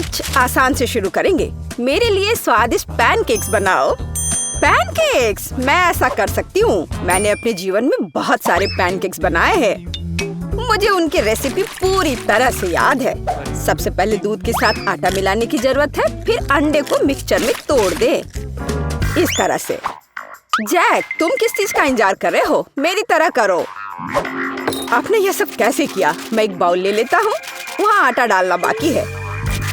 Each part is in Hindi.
कुछ आसान से शुरू करेंगे। मेरे लिए स्वादिष्ट पैनकेक्स बनाओ। पैनकेक्स? मैं ऐसा कर सकती हूँ। मैंने अपने जीवन में बहुत सारे पैनकेक्स बनाए हैं। मुझे उनकी रेसिपी पूरी तरह से याद है। सबसे पहले दूध के साथ आटा मिलाने की जरूरत है, फिर अंडे को मिक्सचर में तोड़ दे, इस तरह से। जैक, तुम किस चीज का इंतजार कर रहे हो? मेरी तरह करो। आपने यह सब कैसे किया? मैं एक बाउल ले लेता हूँ। वहाँ आटा डालना बाकी है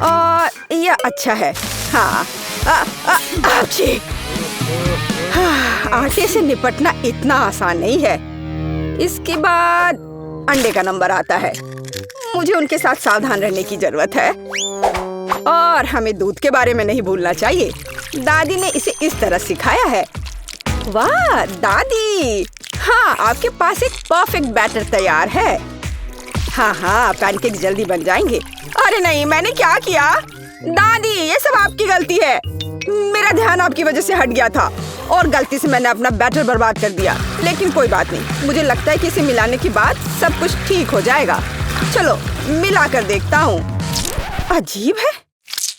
और यह अच्छा है। हाँ, आटे से निपटना इतना आसान नहीं है। इसके बाद अंडे का नंबर आता है। मुझे उनके साथ सावधान रहने की जरूरत है और हमें दूध के बारे में नहीं भूलना चाहिए। दादी ने इसे इस तरह सिखाया है। वाह दादी! हाँ, आपके पास एक परफेक्ट बैटर तैयार है। हाँ, पैनकेक जल्दी बन जाएंगे। अरे नहीं, मैंने क्या किया? दादी, ये सब आपकी गलती है। मेरा ध्यान आपकी वजह से हट गया था और गलती से मैंने अपना बैटर बर्बाद कर दिया। लेकिन कोई बात नहीं, मुझे लगता है कि इसे मिलाने के बाद सब कुछ ठीक हो जाएगा। चलो मिला कर देखता हूँ। अजीब है,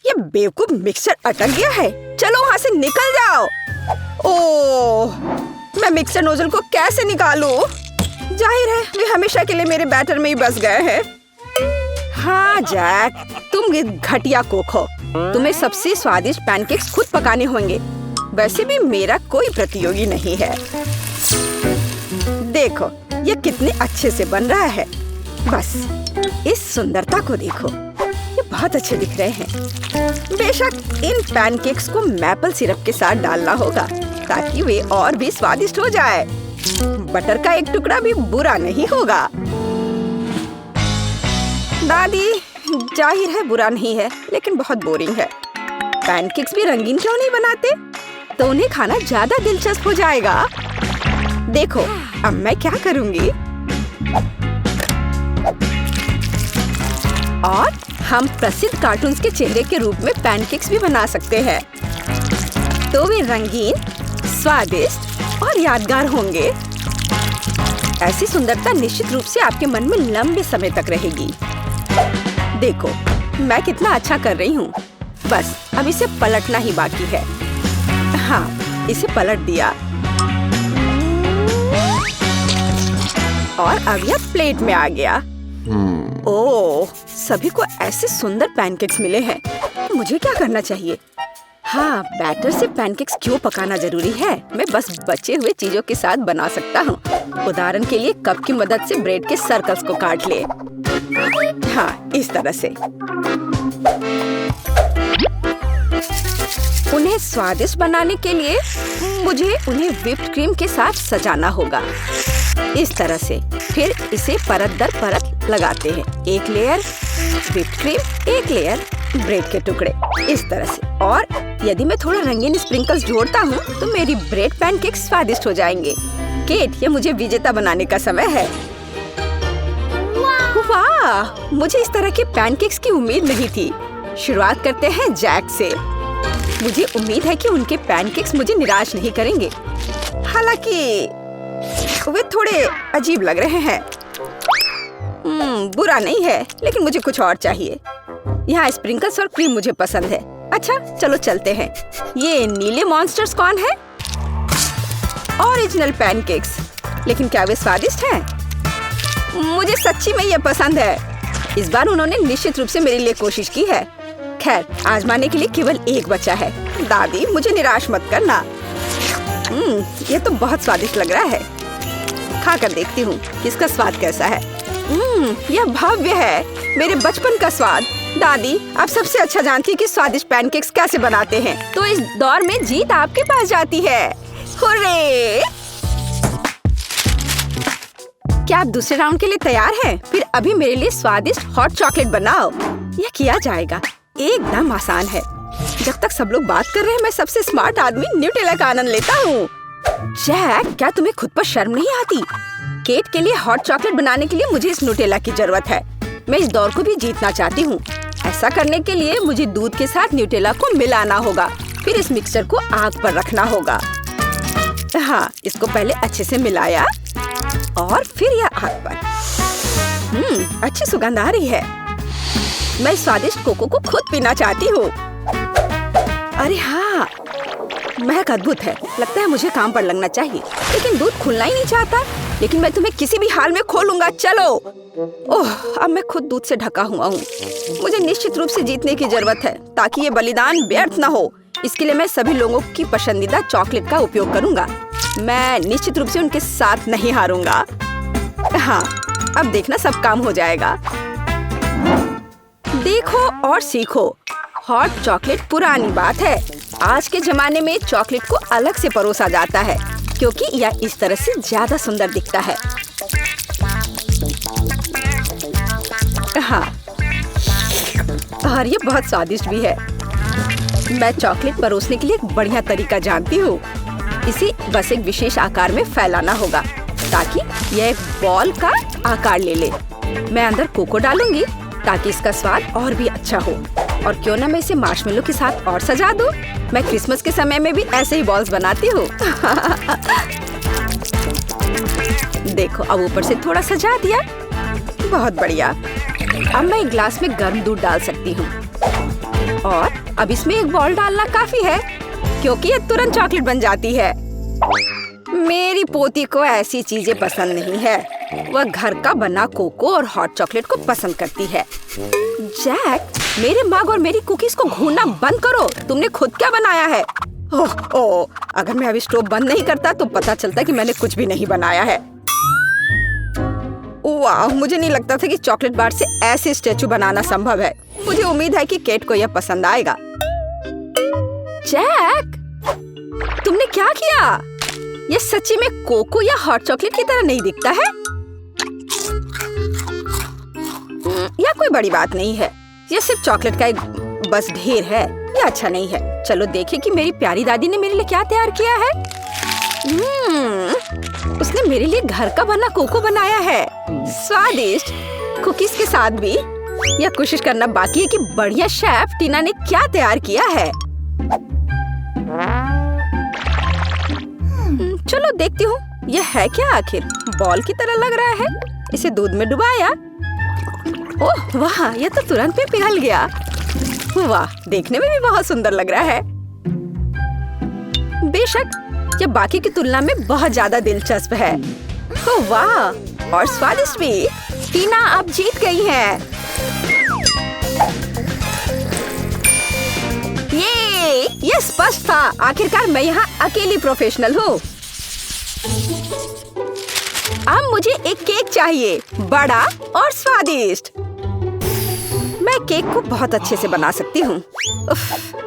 ये बेवकूफ मिक्सचर अटक गया है। चलो वहाँ से निकल जाओ। ओह, मैं मिक्सर नोजल को कैसे निकालूं? जाहिर है वे हमेशा के लिए मेरे बैटर में ही बस गए हैं। हाँ जैक, तुम घटिया कुक हो। तुम्हें सबसे स्वादिष्ट पैनकेक्स खुद पकाने होंगे। वैसे भी मेरा कोई प्रतियोगी नहीं है। देखो ये कितने अच्छे से बन रहा है। बस इस सुंदरता को देखो, ये बहुत अच्छे दिख रहे हैं। बेशक इन पैनकेक्स को मैपल सिरप के साथ डालना होगा ताकि वे और भी स्वादिष्ट हो जाए। बटर का एक टुकड़ा भी बुरा नहीं होगा। दादी, जाहिर है बुरा नहीं है, लेकिन बहुत बोरिंग है। पैनकेक्स भी रंगीन क्यों नहीं बनाते? तो उन्हें खाना ज्यादा दिलचस्प हो जाएगा। देखो अब मैं क्या करूंगी। और हम प्रसिद्ध कार्टून्स के चेहरे के रूप में पैनकेक्स भी बना सकते हैं। तो वे रंगीन, स्वादिष्ट और यादगार होंगे। ऐसी सुंदरता निश्चित रूप से आपके मन में लंबे समय तक रहेगी। देखो मैं कितना अच्छा कर रही हूँ। बस अब इसे पलटना ही बाकी है। हाँ, इसे पलट दिया और अब यह प्लेट में आ गया। ओह, सभी को ऐसे सुंदर पैनकेक्स मिले हैं। मुझे क्या करना चाहिए? हाँ, बैटर से पैनकेक्स क्यों पकाना जरूरी है? मैं बस बचे हुए चीजों के साथ बना सकता हूँ। उदाहरण के लिए कप की मदद से ब्रेड के सर्कल्स को काट ले। हाँ, इस तरह से। उन्हें स्वादिष्ट बनाने के लिए मुझे उन्हें व्हिप्ड क्रीम के साथ सजाना होगा, इस तरह से। फिर इसे परत दर परत लगाते हैं। एक लेयर व्हिप्ड क्रीम, एक लेयर ब्रेड के टुकड़े, इस तरह से। और यदि मैं थोड़ा रंगीन स्प्रिंकल्स जोड़ता हूँ तो मेरी ब्रेड पैनकेक स्वादिष्ट हो जाएंगे। केट, ये मुझे विजेता बनाने का समय है। वाह, मुझे इस तरह के पैनकेक्स की उम्मीद नहीं थी। शुरुआत करते हैं जैक से। मुझे उम्मीद है कि उनके पैनकेक्स मुझे निराश नहीं करेंगे। हालांकि वे थोड़े अजीब लग रहे हैं। बुरा नहीं है, लेकिन मुझे कुछ और चाहिए। यहाँ स्प्रिंकल्स और क्रीम मुझे पसंद है। अच्छा, चलो चलते हैं। ये नीले मॉन्स्टर्स कौन है? Original pancakes. लेकिन क्या वे स्वादिष्ट हैं? मुझे सच्ची में ये पसंद है। इस बार उन्होंने निश्चित रूप से मेरे लिए कोशिश की है। खैर, आजमाने के लिए केवल एक बचा है। दादी, मुझे निराश मत करना। ये तो बहुत स्वादिष्ट लग रहा है। खा कर देखती हूँ कि इसका स्वाद कैसा है। यह भव्य है, मेरे बचपन का स्वाद। दादी, आप सबसे अच्छा जानती हैं कि स्वादिष्ट पैनकेक्स कैसे बनाते हैं। तो इस दौर में जीत आपके पास जाती है। हुर्रे! क्या आप दूसरे राउंड के लिए तैयार हैं? फिर अभी मेरे लिए स्वादिष्ट हॉट चॉकलेट बनाओ। यह किया जाएगा, एकदम आसान है। जब तक सब लोग बात कर रहे हैं, मैं सबसे स्मार्ट आदमी न्यूटेला का आनंद लेता हूँ। जैक, क्या तुम्हें खुद पर शर्म नहीं आती? केट के लिए हॉट चॉकलेट बनाने के लिए मुझे इस न्यूटेला की जरूरत है। मैं इस दौर को भी जीतना चाहती हूँ। ऐसा करने के लिए मुझे दूध के साथ न्यूटेला को मिलाना होगा। फिर इस मिक्सचर को आग पर रखना होगा। हाँ, इसको पहले अच्छे से मिलाया और फिर यह आग पर। अच्छी सुगंध आ रही है। मैं स्वादिष्ट कोको को खुद पीना चाहती हूँ। अरे हाँ, महक अद्भुत है। लगता है मुझे काम पर लगना चाहिए, लेकिन दूध खुलना ही नहीं चाहता। लेकिन मैं तुम्हें किसी भी हाल में खोलूंगा, चलो। ओह, अब मैं खुद दूध से ढका हुआ हूँ। मुझे निश्चित रूप से जीतने की जरूरत है ताकि ये बलिदान व्यर्थ न हो। इसके लिए मैं सभी लोगों की पसंदीदा चॉकलेट का उपयोग करूंगा। मैं निश्चित रूप से उनके साथ नहीं हारूंगा। हाँ, अब देखना सब काम हो जाएगा। देखो और सीखो। हॉट चॉकलेट पुरानी बात है। आज के जमाने में चॉकलेट को अलग से परोसा जाता है क्योंकि यह इस तरह से ज्यादा सुंदर दिखता है। हाँ, और ये बहुत स्वादिष्ट भी है। मैं चॉकलेट परोसने के लिए एक बढ़िया तरीका जानती हूँ। इसे बस एक विशेष आकार में फैलाना होगा ताकि यह एक बॉल का आकार ले ले। मैं अंदर कोको डालूंगी ताकि इसका स्वाद और भी अच्छा हो। और क्यों ना मैं इसे मार्शमेलो के साथ और सजा दूं? मैं क्रिसमस के समय में भी ऐसे ही बॉल्स बनाती हूँ। देखो, अब ऊपर से थोड़ा सजा दिया। बहुत बढ़िया। अब मैं एक ग्लास में गर्म दूध डाल सकती हूँ और अब इसमें एक बॉल डालना काफी है क्योंकि ये तुरंत चॉकलेट बन जाती है। मेरी पोती को ऐसी चीजें पसंद नहीं है। वह घर का बना कोको और हॉट चॉकलेट को पसंद करती है। जैक, मेरे मग और मेरी कुकीज को घूरना बंद करो। तुमने खुद क्या बनाया है? ओह, अगर मैं अभी स्टोव बंद नहीं करता तो पता चलता कि मैंने कुछ भी नहीं बनाया है। वाह, मुझे नहीं लगता था कि चॉकलेट बार से ऐसे स्टैचू बनाना संभव है। मुझे उम्मीद है कि केट को यह पसंद आएगा। जैक, तुमने क्या किया? यह सच्ची में कोको या हॉट चॉकलेट की तरह नहीं दिखता है। यह कोई बड़ी बात नहीं है। यह सिर्फ चॉकलेट का एक बस ढेर है। यह अच्छा नहीं है। चलो देखें कि मेरी प्यारी दादी ने मेरे लिए क्या तैयार किया है। उसने मेरे लिए घर का बना कोको बनाया है। स्वादिष्ट कुकीज के साथ भी। यह कोशिश करना बाकी है कि बढ़िया शेफ टीना ने क्या तैयार किया है। चलो देखती हूँ यह है क्या आखिर। बॉल की तरह लग रहा है। इसे दूध में डुबाया। ओह वाह, यह तो तुरंत में पिघल गया। वाह, देखने में भी बहुत सुंदर लग रहा है। बेशक यह बाकी की तुलना में बहुत ज्यादा दिलचस्प है। ओह वाह, और स्वादिष्ट भी। टीना आप जीत गई हैं। ये स्पष्ट था। आखिरकार मैं यहाँ अकेली प्रोफेशनल हूँ। अब मुझे एक केक चाहिए, बड़ा और स्वादिष्ट। मैं केक को बहुत अच्छे से बना सकती हूँ।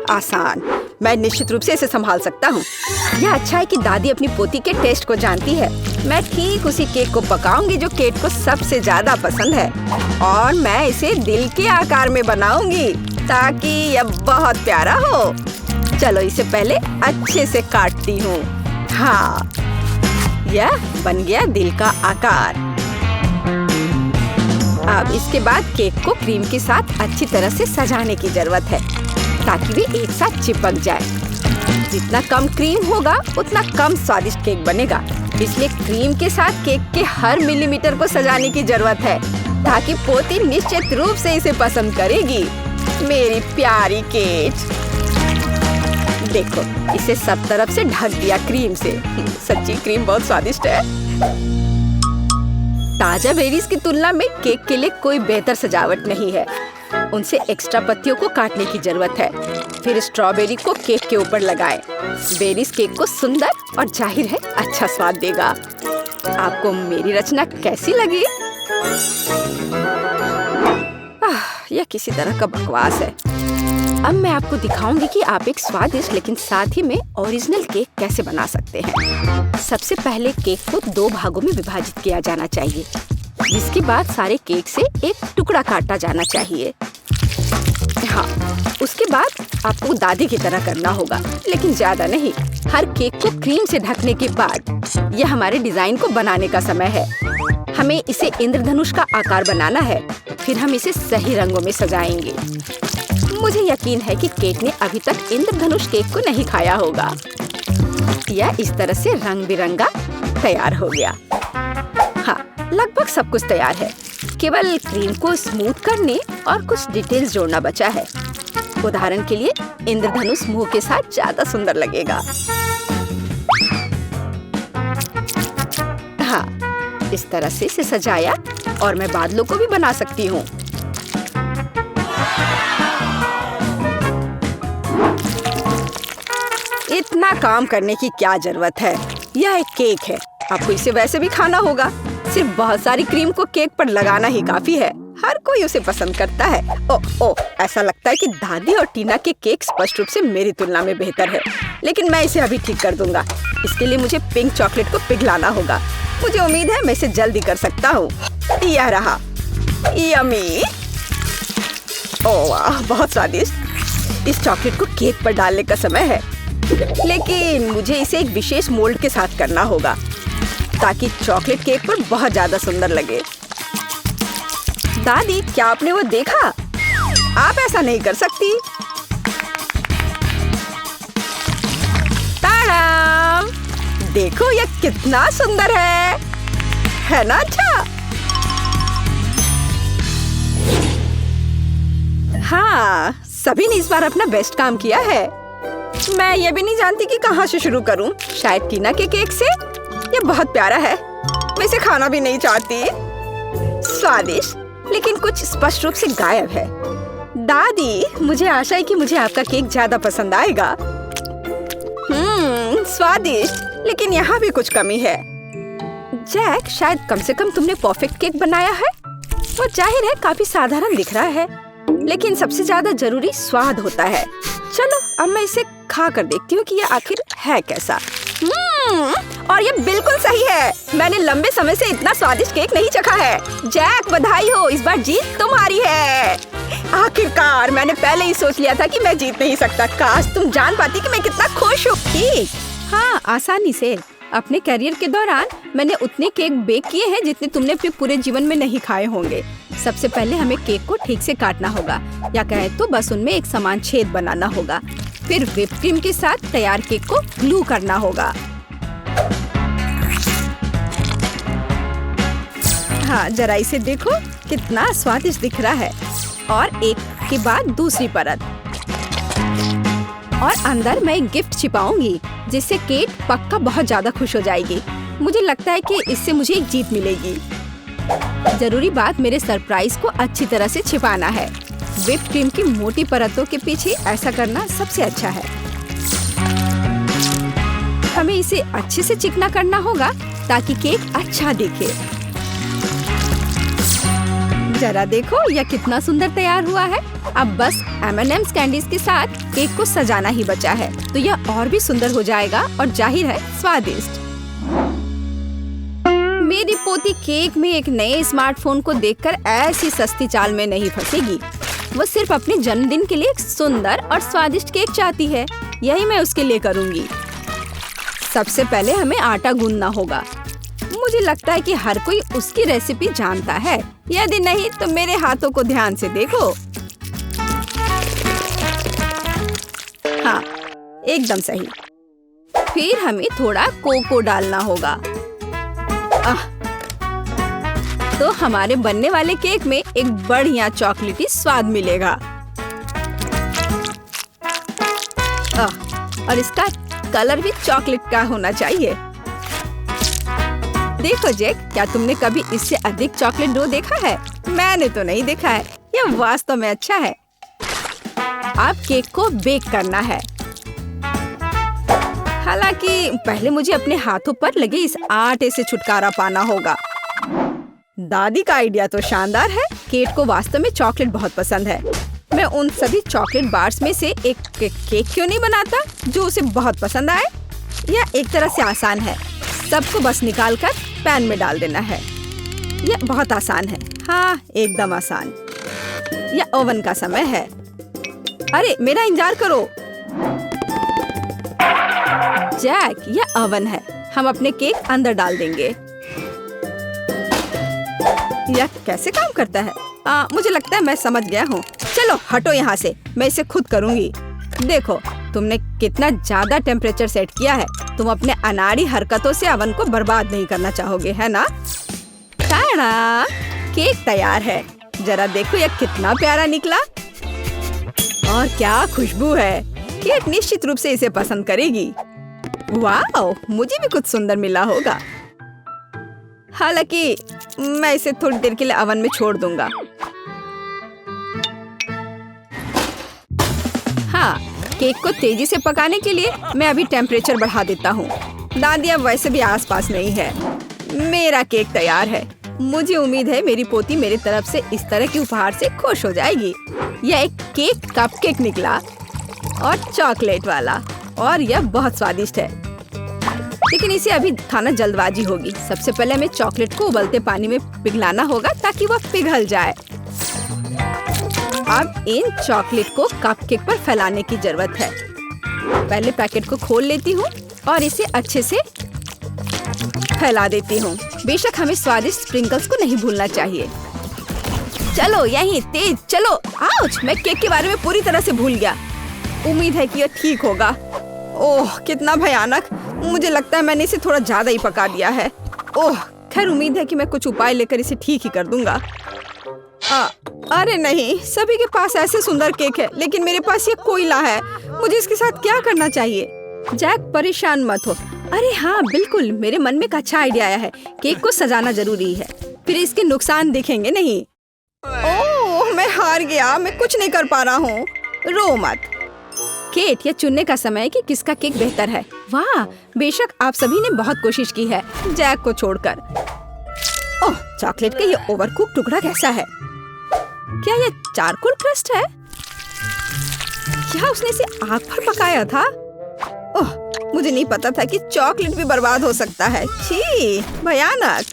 आसान। मैं निश्चित रूप से इसे संभाल सकता हूँ। यह अच्छा है कि दादी अपनी पोती के टेस्ट को जानती है। मैं ठीक उसी केक को पकाऊंगी जो केट को सबसे ज्यादा पसंद है और मैं इसे दिल के आकार में बनाऊंगी ताकि यह बहुत प्यारा हो। चलो इसे पहले अच्छे से काटती हूँ। हाँ, यह बन गया दिल का आकार। अब इसके बाद केक को क्रीम के साथ अच्छी तरह से सजाने की जरूरत है ताकि वे एक साथ चिपक जाए। जितना कम क्रीम होगा उतना कम स्वादिष्ट केक बनेगा। इसलिए क्रीम के साथ केक के हर मिलीमीटर को सजाने की जरूरत है ताकि पोती निश्चित रूप से इसे पसंद करेगी। मेरी प्यारी केट, देखो इसे सब तरफ से ढक दिया क्रीम से। सच्ची क्रीम बहुत स्वादिष्ट है। ताजा बेरीज की तुलना में केक के लिए कोई बेहतर सजावट नहीं है। उनसे एक्स्ट्रा पत्तियों को काटने की जरूरत है। फिर स्ट्रॉबेरी को केक के ऊपर लगाएं। बेरीज केक को सुंदर और जाहिर है अच्छा स्वाद देगा। आपको मेरी रचना कैसी लगी? यह किसी तरह का बकवास है। अब मैं आपको दिखाऊंगी कि आप एक स्वादिष्ट लेकिन साथ ही में ओरिजिनल केक कैसे बना सकते हैं। सबसे पहले केक को 2 भागों में विभाजित किया जाना चाहिए, जिसके बाद सारे केक से एक टुकड़ा काटा जाना चाहिए। हाँ, उसके बाद आपको दादी की तरह करना होगा, लेकिन ज्यादा नहीं। हर केक को क्रीम से ढकने के बाद यह हमारे डिजाइन को बनाने का समय है। हमें इसे इंद्रधनुष का आकार बनाना है। फिर हम इसे सही रंगों में सजाएंगे। मुझे यकीन है कि केट ने अभी तक इंद्रधनुष केक को नहीं खाया होगा। यह इस तरह से रंग बिरंगा तैयार हो गया। हाँ, लगभग सब कुछ तैयार है। केवल क्रीम को स्मूथ करने और कुछ डिटेल्स जोड़ना बचा है। उदाहरण के लिए इंद्रधनुष मुंह के साथ ज्यादा सुंदर लगेगा। हाँ, इस तरह से इसे सजाया और मैं बादलों को भी बना सकती हूँ। इतना काम करने की क्या जरूरत है? यह एक केक है, आपको इसे वैसे भी खाना होगा। सिर्फ बहुत सारी क्रीम को केक पर लगाना ही काफी है। हर कोई उसे पसंद करता है। ओ, ऐसा लगता है कि दादी और टीना के केक स्पष्ट रूप से मेरी तुलना में बेहतर है, लेकिन मैं इसे अभी ठीक कर दूंगा। इसके लिए मुझे पिंक चॉकलेट को पिघलाना होगा। मुझे उम्मीद है मैं इसे जल्दी कर सकता हूँ। यह रहा, यम्मी। ओह वाह, बहुत स्वादिष्ट। इस चॉकलेट को केक पर डालने का समय है, लेकिन मुझे इसे एक विशेष मोल्ड के साथ करना होगा ताकि चॉकलेट केक पर बहुत ज्यादा सुंदर लगे। दादी, क्या आपने वो देखा? आप ऐसा नहीं कर सकती। ताराम! देखो यह कितना सुंदर है ना? अच्छा, हाँ, सभी ने इस बार अपना बेस्ट काम किया है। मैं ये भी नहीं जानती कि कहाँ से शुरू करूं। शायद टीना के केक से। ये बहुत प्यारा है, मैं इसे खाना भी नहीं चाहती। स्वादिष्ट, लेकिन कुछ स्पष्ट रूप से गायब है। दादी, मुझे आशा है कि मुझे आपका केक ज्यादा पसंद आएगा। स्वादिष्ट, लेकिन यहाँ भी कुछ कमी है। जैक, शायद कम से कम तुमने परफेक्ट केक बनाया है। वो जाहिर है काफी साधारण दिख रहा है, लेकिन सबसे ज्यादा जरूरी स्वाद होता है। चलो अब मैं इसे खा कर देखती हूँ कि ये आखिर है कैसा। और ये बिल्कुल सही है। मैंने लंबे समय से इतना स्वादिष्ट केक नहीं चखा है। जैक, बधाई हो, इस बार जीत तुम्हारी है। आखिरकार, मैंने पहले ही सोच लिया था कि मैं जीत नहीं सकता। काश तुम जान पाती कि मैं कितना खुश हूँ। ठीक, हाँ, आसानी से। अपने करियर के दौरान मैंने उतने केक बेक किए हैं जितने तुमने अपने पूरे जीवन में नहीं खाए होंगे। सबसे पहले हमें केक को ठीक से काटना होगा, या कहें तो बस उनमें एक समान छेद बनाना होगा। फिर व्हिप क्रीम के साथ तैयार केक को ग्लू करना होगा। हाँ, जरा इसे देखो, कितना स्वादिष्ट दिख रहा है। और एक के बाद दूसरी परत, और अंदर मैं एक गिफ्ट छिपाऊंगी जिससे केक पक्का बहुत ज्यादा खुश हो जाएगी। मुझे लगता है कि इससे मुझे एक जीत मिलेगी। जरूरी बात मेरे सरप्राइज को अच्छी तरह से छिपाना है। व्हिप क्रीम की मोटी परतों के पीछे ऐसा करना सबसे अच्छा है। हमें इसे अच्छे से चिकना करना होगा ताकि केक अच्छा दिखे। जरा देखो, यह कितना सुंदर तैयार हुआ है। अब बस M&M's कैंडीज के साथ केक को सजाना ही बचा है, तो यह और भी सुंदर हो जाएगा और जाहिर है स्वादिष्ट। मेरी पोती केक में एक नए स्मार्टफोन को देखकर ऐसी सस्ती चाल में नहीं फंसेगी। वो सिर्फ अपने जन्मदिन के लिए एक सुंदर और स्वादिष्ट केक चाहती है। यही मैं उसके लिए करूँगी। सबसे पहले हमें आटा गूंदना होगा। मुझे लगता है कि हर कोई उसकी रेसिपी जानता है। यदि नहीं तो मेरे हाथों को ध्यान से देखो। हाँ, एकदम सही। फिर हमें थोड़ा कोको डालना होगा। तो हमारे बनने वाले केक में एक बढ़िया चॉकलेटी स्वाद मिलेगा। और इसका कलर भी चॉकलेट का होना चाहिए। देखो जैक, क्या तुमने कभी इससे अधिक चॉकलेट डो देखा है? मैंने तो नहीं देखा है। यह वास्तव में अच्छा है। अब केक को बेक करना है। हालांकि पहले मुझे अपने हाथों पर लगे इस आटे से छुटकारा पाना होगा। दादी का आइडिया तो शानदार है। केट को वास्तव में चॉकलेट बहुत पसंद है। मैं उन सभी चॉकलेट बार्स में से एक केक क्यों नहीं बनाता जो उसे बहुत पसंद आए। यह एक तरह से आसान है। सबको बस निकालकर पैन में डाल देना है। यह बहुत आसान है। हाँ, एकदम आसान। यह ओवन का समय है। अरे मेरा इंतजार करो। जैक, यह ओवन है। हम अपने केक अंदर डाल देंगे। यह कैसे काम करता है? मुझे लगता है मैं समझ गया हूँ। चलो हटो यहाँ से, मैं इसे खुद करूँगी। देखो, तुमने कितना ज्यादा टेम्परेचर सेट किया है। तुम अपने अनाड़ी हरकतों से ओवन को बर्बाद नहीं करना चाहोगे, है ना? ताड़ा! केक तैयार है। जरा देखो यह कितना प्यारा निकला और क्या खुशबू है। केट निश्चित रूप से इसे पसंद करेगी। वाह, मुझे भी कुछ सुंदर मिला होगा। हालांकि मैं इसे थोड़ी देर के लिए ओवन में छोड़ दूंगा। हाँ, केक को तेजी से पकाने के लिए मैं अभी टेम्परेचर बढ़ा देता हूँ। दादी अब वैसे भी आसपास नहीं है। मेरा केक तैयार है। मुझे उम्मीद है मेरी पोती मेरी तरफ से इस तरह के उपहार से खुश हो जाएगी। यह एक केक कपकेक निकला और चॉकलेट वाला, और यह बहुत स्वादिष्ट है। लेकिन इसे अभी खाना जल्दबाजी होगी। सबसे पहले हमें चॉकलेट को उबलते पानी में पिघलाना होगा ताकि वह पिघल जाए। अब इन चॉकलेट को कपकेक पर फैलाने की जरूरत है। पहले पैकेट को खोल लेती हूँ और इसे अच्छे से फैला देती हूँ। बेशक हमें स्वादिष्ट स्प्रिंकल्स को नहीं भूलना चाहिए। चलो यहीं तेज चलो। आउच, मैं केक के बारे में पूरी तरह से भूल गया। उम्मीद है कि यह ठीक होगा। ओह, कितना भयानक। मुझे लगता है मैंने इसे थोड़ा ज्यादा ही पका दिया है। ओह, खैर उम्मीद है कि मैं कुछ उपाय लेकर इसे ठीक ही कर दूंगा। अरे नहीं, सभी के पास ऐसे सुंदर केक है, लेकिन मेरे पास ये कोयला है। मुझे इसके साथ क्या करना चाहिए? जैक, परेशान मत हो। अरे हाँ बिल्कुल, मेरे मन में एक अच्छा आइडिया आया है। केक को सजाना जरूरी है, फिर इसके नुकसान दिखेंगे नहीं। ओह, मैं हार गया। मैं कुछ नहीं कर पा रहा हूँ। रो मत। केट, यह चुनने का समय है कि किसका केक बेहतर है। वाह, बेशक आप सभी ने बहुत कोशिश की है, जैक को छोड़कर। ओह, चॉकलेट का ये ओवरकुक टुकड़ा कैसा है? क्या ये चारकोल क्रस्ट है? क्या उसने इसे आग पर पकाया था? ओह, मुझे नहीं पता था कि चॉकलेट भी बर्बाद हो सकता है। छी, भयानक।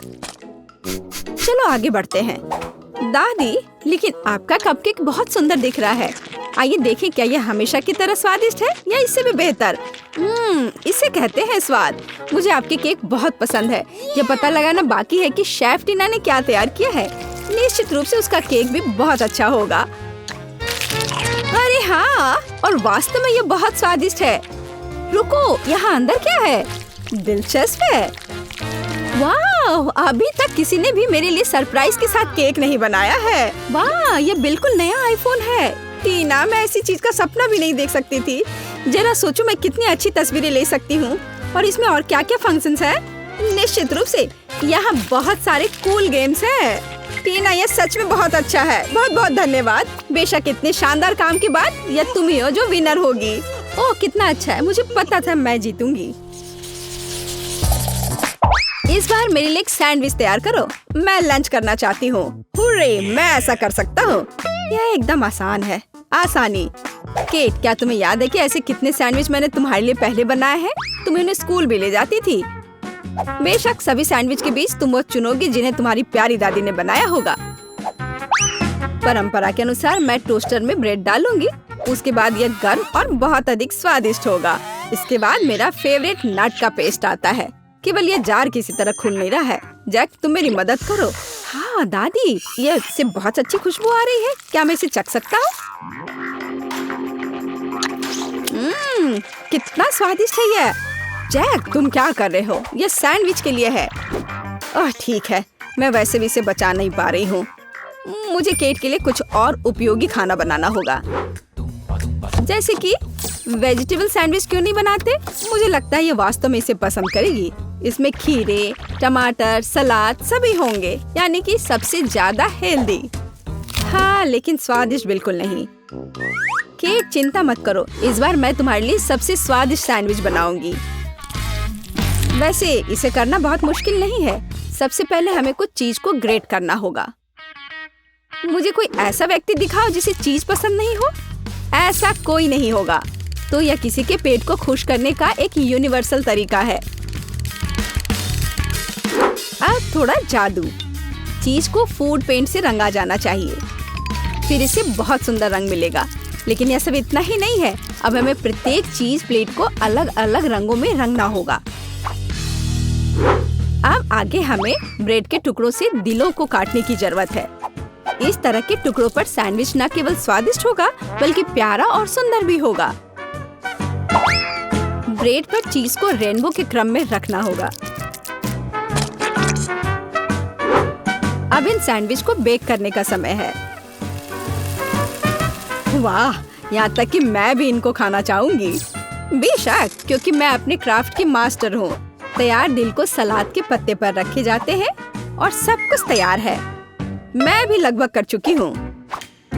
चलो आगे बढ़ते हैं। दादी, लेकिन आपका कपकेक बहुत सुंदर दिख रहा है। आइए देखें, क्या यह हमेशा की तरह स्वादिष्ट है या इससे भी बेहतर? इसे कहते हैं स्वाद। मुझे आपके केक बहुत पसंद है। यह पता लगाना बाकी है कि शेफ टीना ने क्या तैयार किया है। निश्चित रूप से उसका केक भी बहुत अच्छा होगा। अरे हाँ, और वास्तव में यह बहुत स्वादिष्ट है। रुको, यहाँ अंदर क्या है? दिलचस्प है। वाह, अभी तक किसी ने भी मेरे लिए सरप्राइज के साथ केक नहीं बनाया है। वाह, यह बिल्कुल नया आईफोन है। टीना, मैं ऐसी चीज का सपना भी नहीं देख सकती थी। जरा सोचो मैं कितनी अच्छी तस्वीरें ले सकती हूँ। और इसमें और क्या क्या फंक्शंस हैं? निश्चित रूप से यहाँ बहुत सारे कूल गेम्स हैं। टीना, यह सच में बहुत अच्छा है। बहुत बहुत धन्यवाद। बेशक इतने शानदार काम के बाद यह तुम ही हो जो विनर होगी। ओह, कितना अच्छा है। मुझे पता था मैं जीतूंगी। इस बार मेरे लिए एक सैंडविच तैयार करो। मैं लंच करना चाहती हूँ। हुर्रे, मैं ऐसा कर सकता हूँ। यह एकदम आसान है। आसानी। केट, क्या तुम्हें याद है कि ऐसे कितने सैंडविच मैंने तुम्हारे लिए पहले बनाए हैं? तुम्हें उन्हें स्कूल भी ले जाती थी। बेशक सभी सैंडविच के बीच तुम वो चुनोगी जिन्हें तुम्हारी प्यारी दादी ने बनाया होगा। परंपरा के अनुसार मैं टोस्टर में ब्रेड डालूंगी। उसके बाद यह गर्म और बहुत अधिक स्वादिष्ट होगा। इसके बाद मेरा फेवरेट नट का पेस्ट आता है। केवल यह जार किसी तरह खुल नहीं रहा है। जैक, तुम मेरी मदद करो। हाँ दादी, यह से बहुत अच्छी खुशबू आ रही है। क्या मैं इसे चख सकता हूँ? कितना स्वादिष्ट है यह। जैक, तुम क्या कर रहे हो? यह सैंडविच के लिए है। ओह ठीक है, मैं वैसे भी इसे बचा नहीं पा रही हूँ। मुझे केट के लिए कुछ और उपयोगी खाना बनाना होगा। जैसे कि वेजिटेबल सैंडविच क्यों नहीं बनाते? मुझे लगता है ये वास्तव में इसे पसंद करेगी। इसमें खीरे, टमाटर, सलाद सभी होंगे, यानी कि सबसे ज्यादा हेल्दी। हाँ, लेकिन स्वादिष्ट बिल्कुल नहीं। केट, चिंता मत करो, इस बार मैं तुम्हारे लिए सबसे स्वादिष्ट सैंडविच बनाऊंगी। वैसे इसे करना बहुत मुश्किल नहीं है। सबसे पहले हमें कुछ चीज को ग्रेट करना होगा। मुझे कोई ऐसा व्यक्ति दिखाओ जिसे चीज पसंद नहीं हो। ऐसा कोई नहीं होगा। तो यह किसी के पेट को खुश करने का एक यूनिवर्सल तरीका है। अब थोड़ा जादू। चीज को फूड पेंट से रंगा जाना चाहिए, फिर इसे बहुत सुंदर रंग मिलेगा। लेकिन यह सब इतना ही नहीं है। अब हमें प्रत्येक चीज प्लेट को अलग अलग रंगों में रंगना होगा। अब आगे हमें ब्रेड के टुकड़ों से दिलों को काटने की जरूरत है। इस तरह के टुकड़ों पर सैंडविच न केवल स्वादिष्ट होगा बल्कि प्यारा और सुंदर भी होगा। ब्रेड पर चीज को रेनबो के क्रम में रखना होगा। अब इन सैंडविच को बेक करने का समय है। वाह, यहाँ तक कि मैं भी इनको खाना चाहूंगी। बेशक, क्योंकि मैं अपने क्राफ्ट की मास्टर हूँ। तैयार दिल को सलाद के पत्ते पर रखे जाते हैं और सब कुछ तैयार है। मैं भी लगभग कर चुकी हूँ।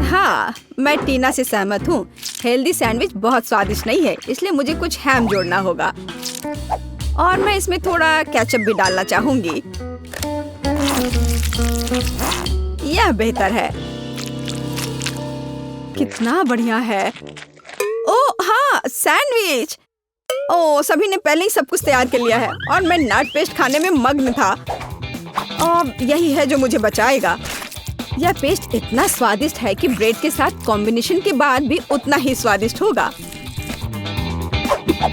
हाँ, मैं टीना से सहमत हूँ। हेल्दी सैंडविच बहुत स्वादिष्ट नहीं है, इसलिए मुझे कुछ हैम जोड़ना होगा और मैं इसमें थोड़ा केचप भी डालना चाहूंगी। यह बेहतर है। कितना बढ़िया है। ओह हाँ, सैंडविच। ओह, सभी ने पहले ही सब कुछ तैयार कर लिया है और मैं नट पेस्ट खाने में मग्न था। अब यही है जो मुझे बचाएगा। यह पेस्ट इतना स्वादिष्ट है कि ब्रेड के साथ कॉम्बिनेशन के बाद भी उतना ही स्वादिष्ट होगा।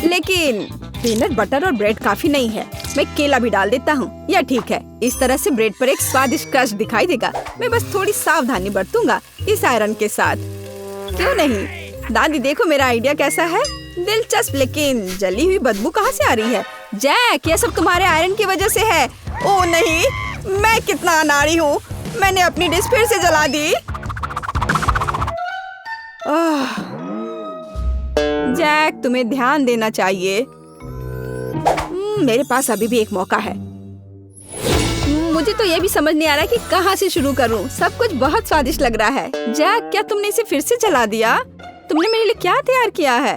लेकिन पीनट बटर और ब्रेड काफी नहीं है। मैं केला भी डाल देता हूँ। यह ठीक है। इस तरह से ब्रेड पर एक स्वादिष्ट क्रश दिखाई देगा। मैं बस थोड़ी सावधानी बरतूंगा इस आयरन के साथ। क्यों नहीं? दादी देखो मेरा आइडिया कैसा है। दिलचस्प, लेकिन जली हुई बदबू कहाँ से आ रही है? जैक, यह सब तुम्हारे आयरन की वजह से है। ओह नहीं, मैं कितना अनाड़ी हूँ। मैंने अपनी डिश फिर से जला दी। जैक, तुम्हें ध्यान देना चाहिए। मेरे पास अभी भी एक मौका है। मुझे तो यह भी समझ नहीं आ रहा कि कहाँ से शुरू करूँ। सब कुछ बहुत स्वादिष्ट लग रहा है। जैक, क्या तुमने इसे फिर से जला दिया? तुमने मेरे लिए क्या तैयार किया है?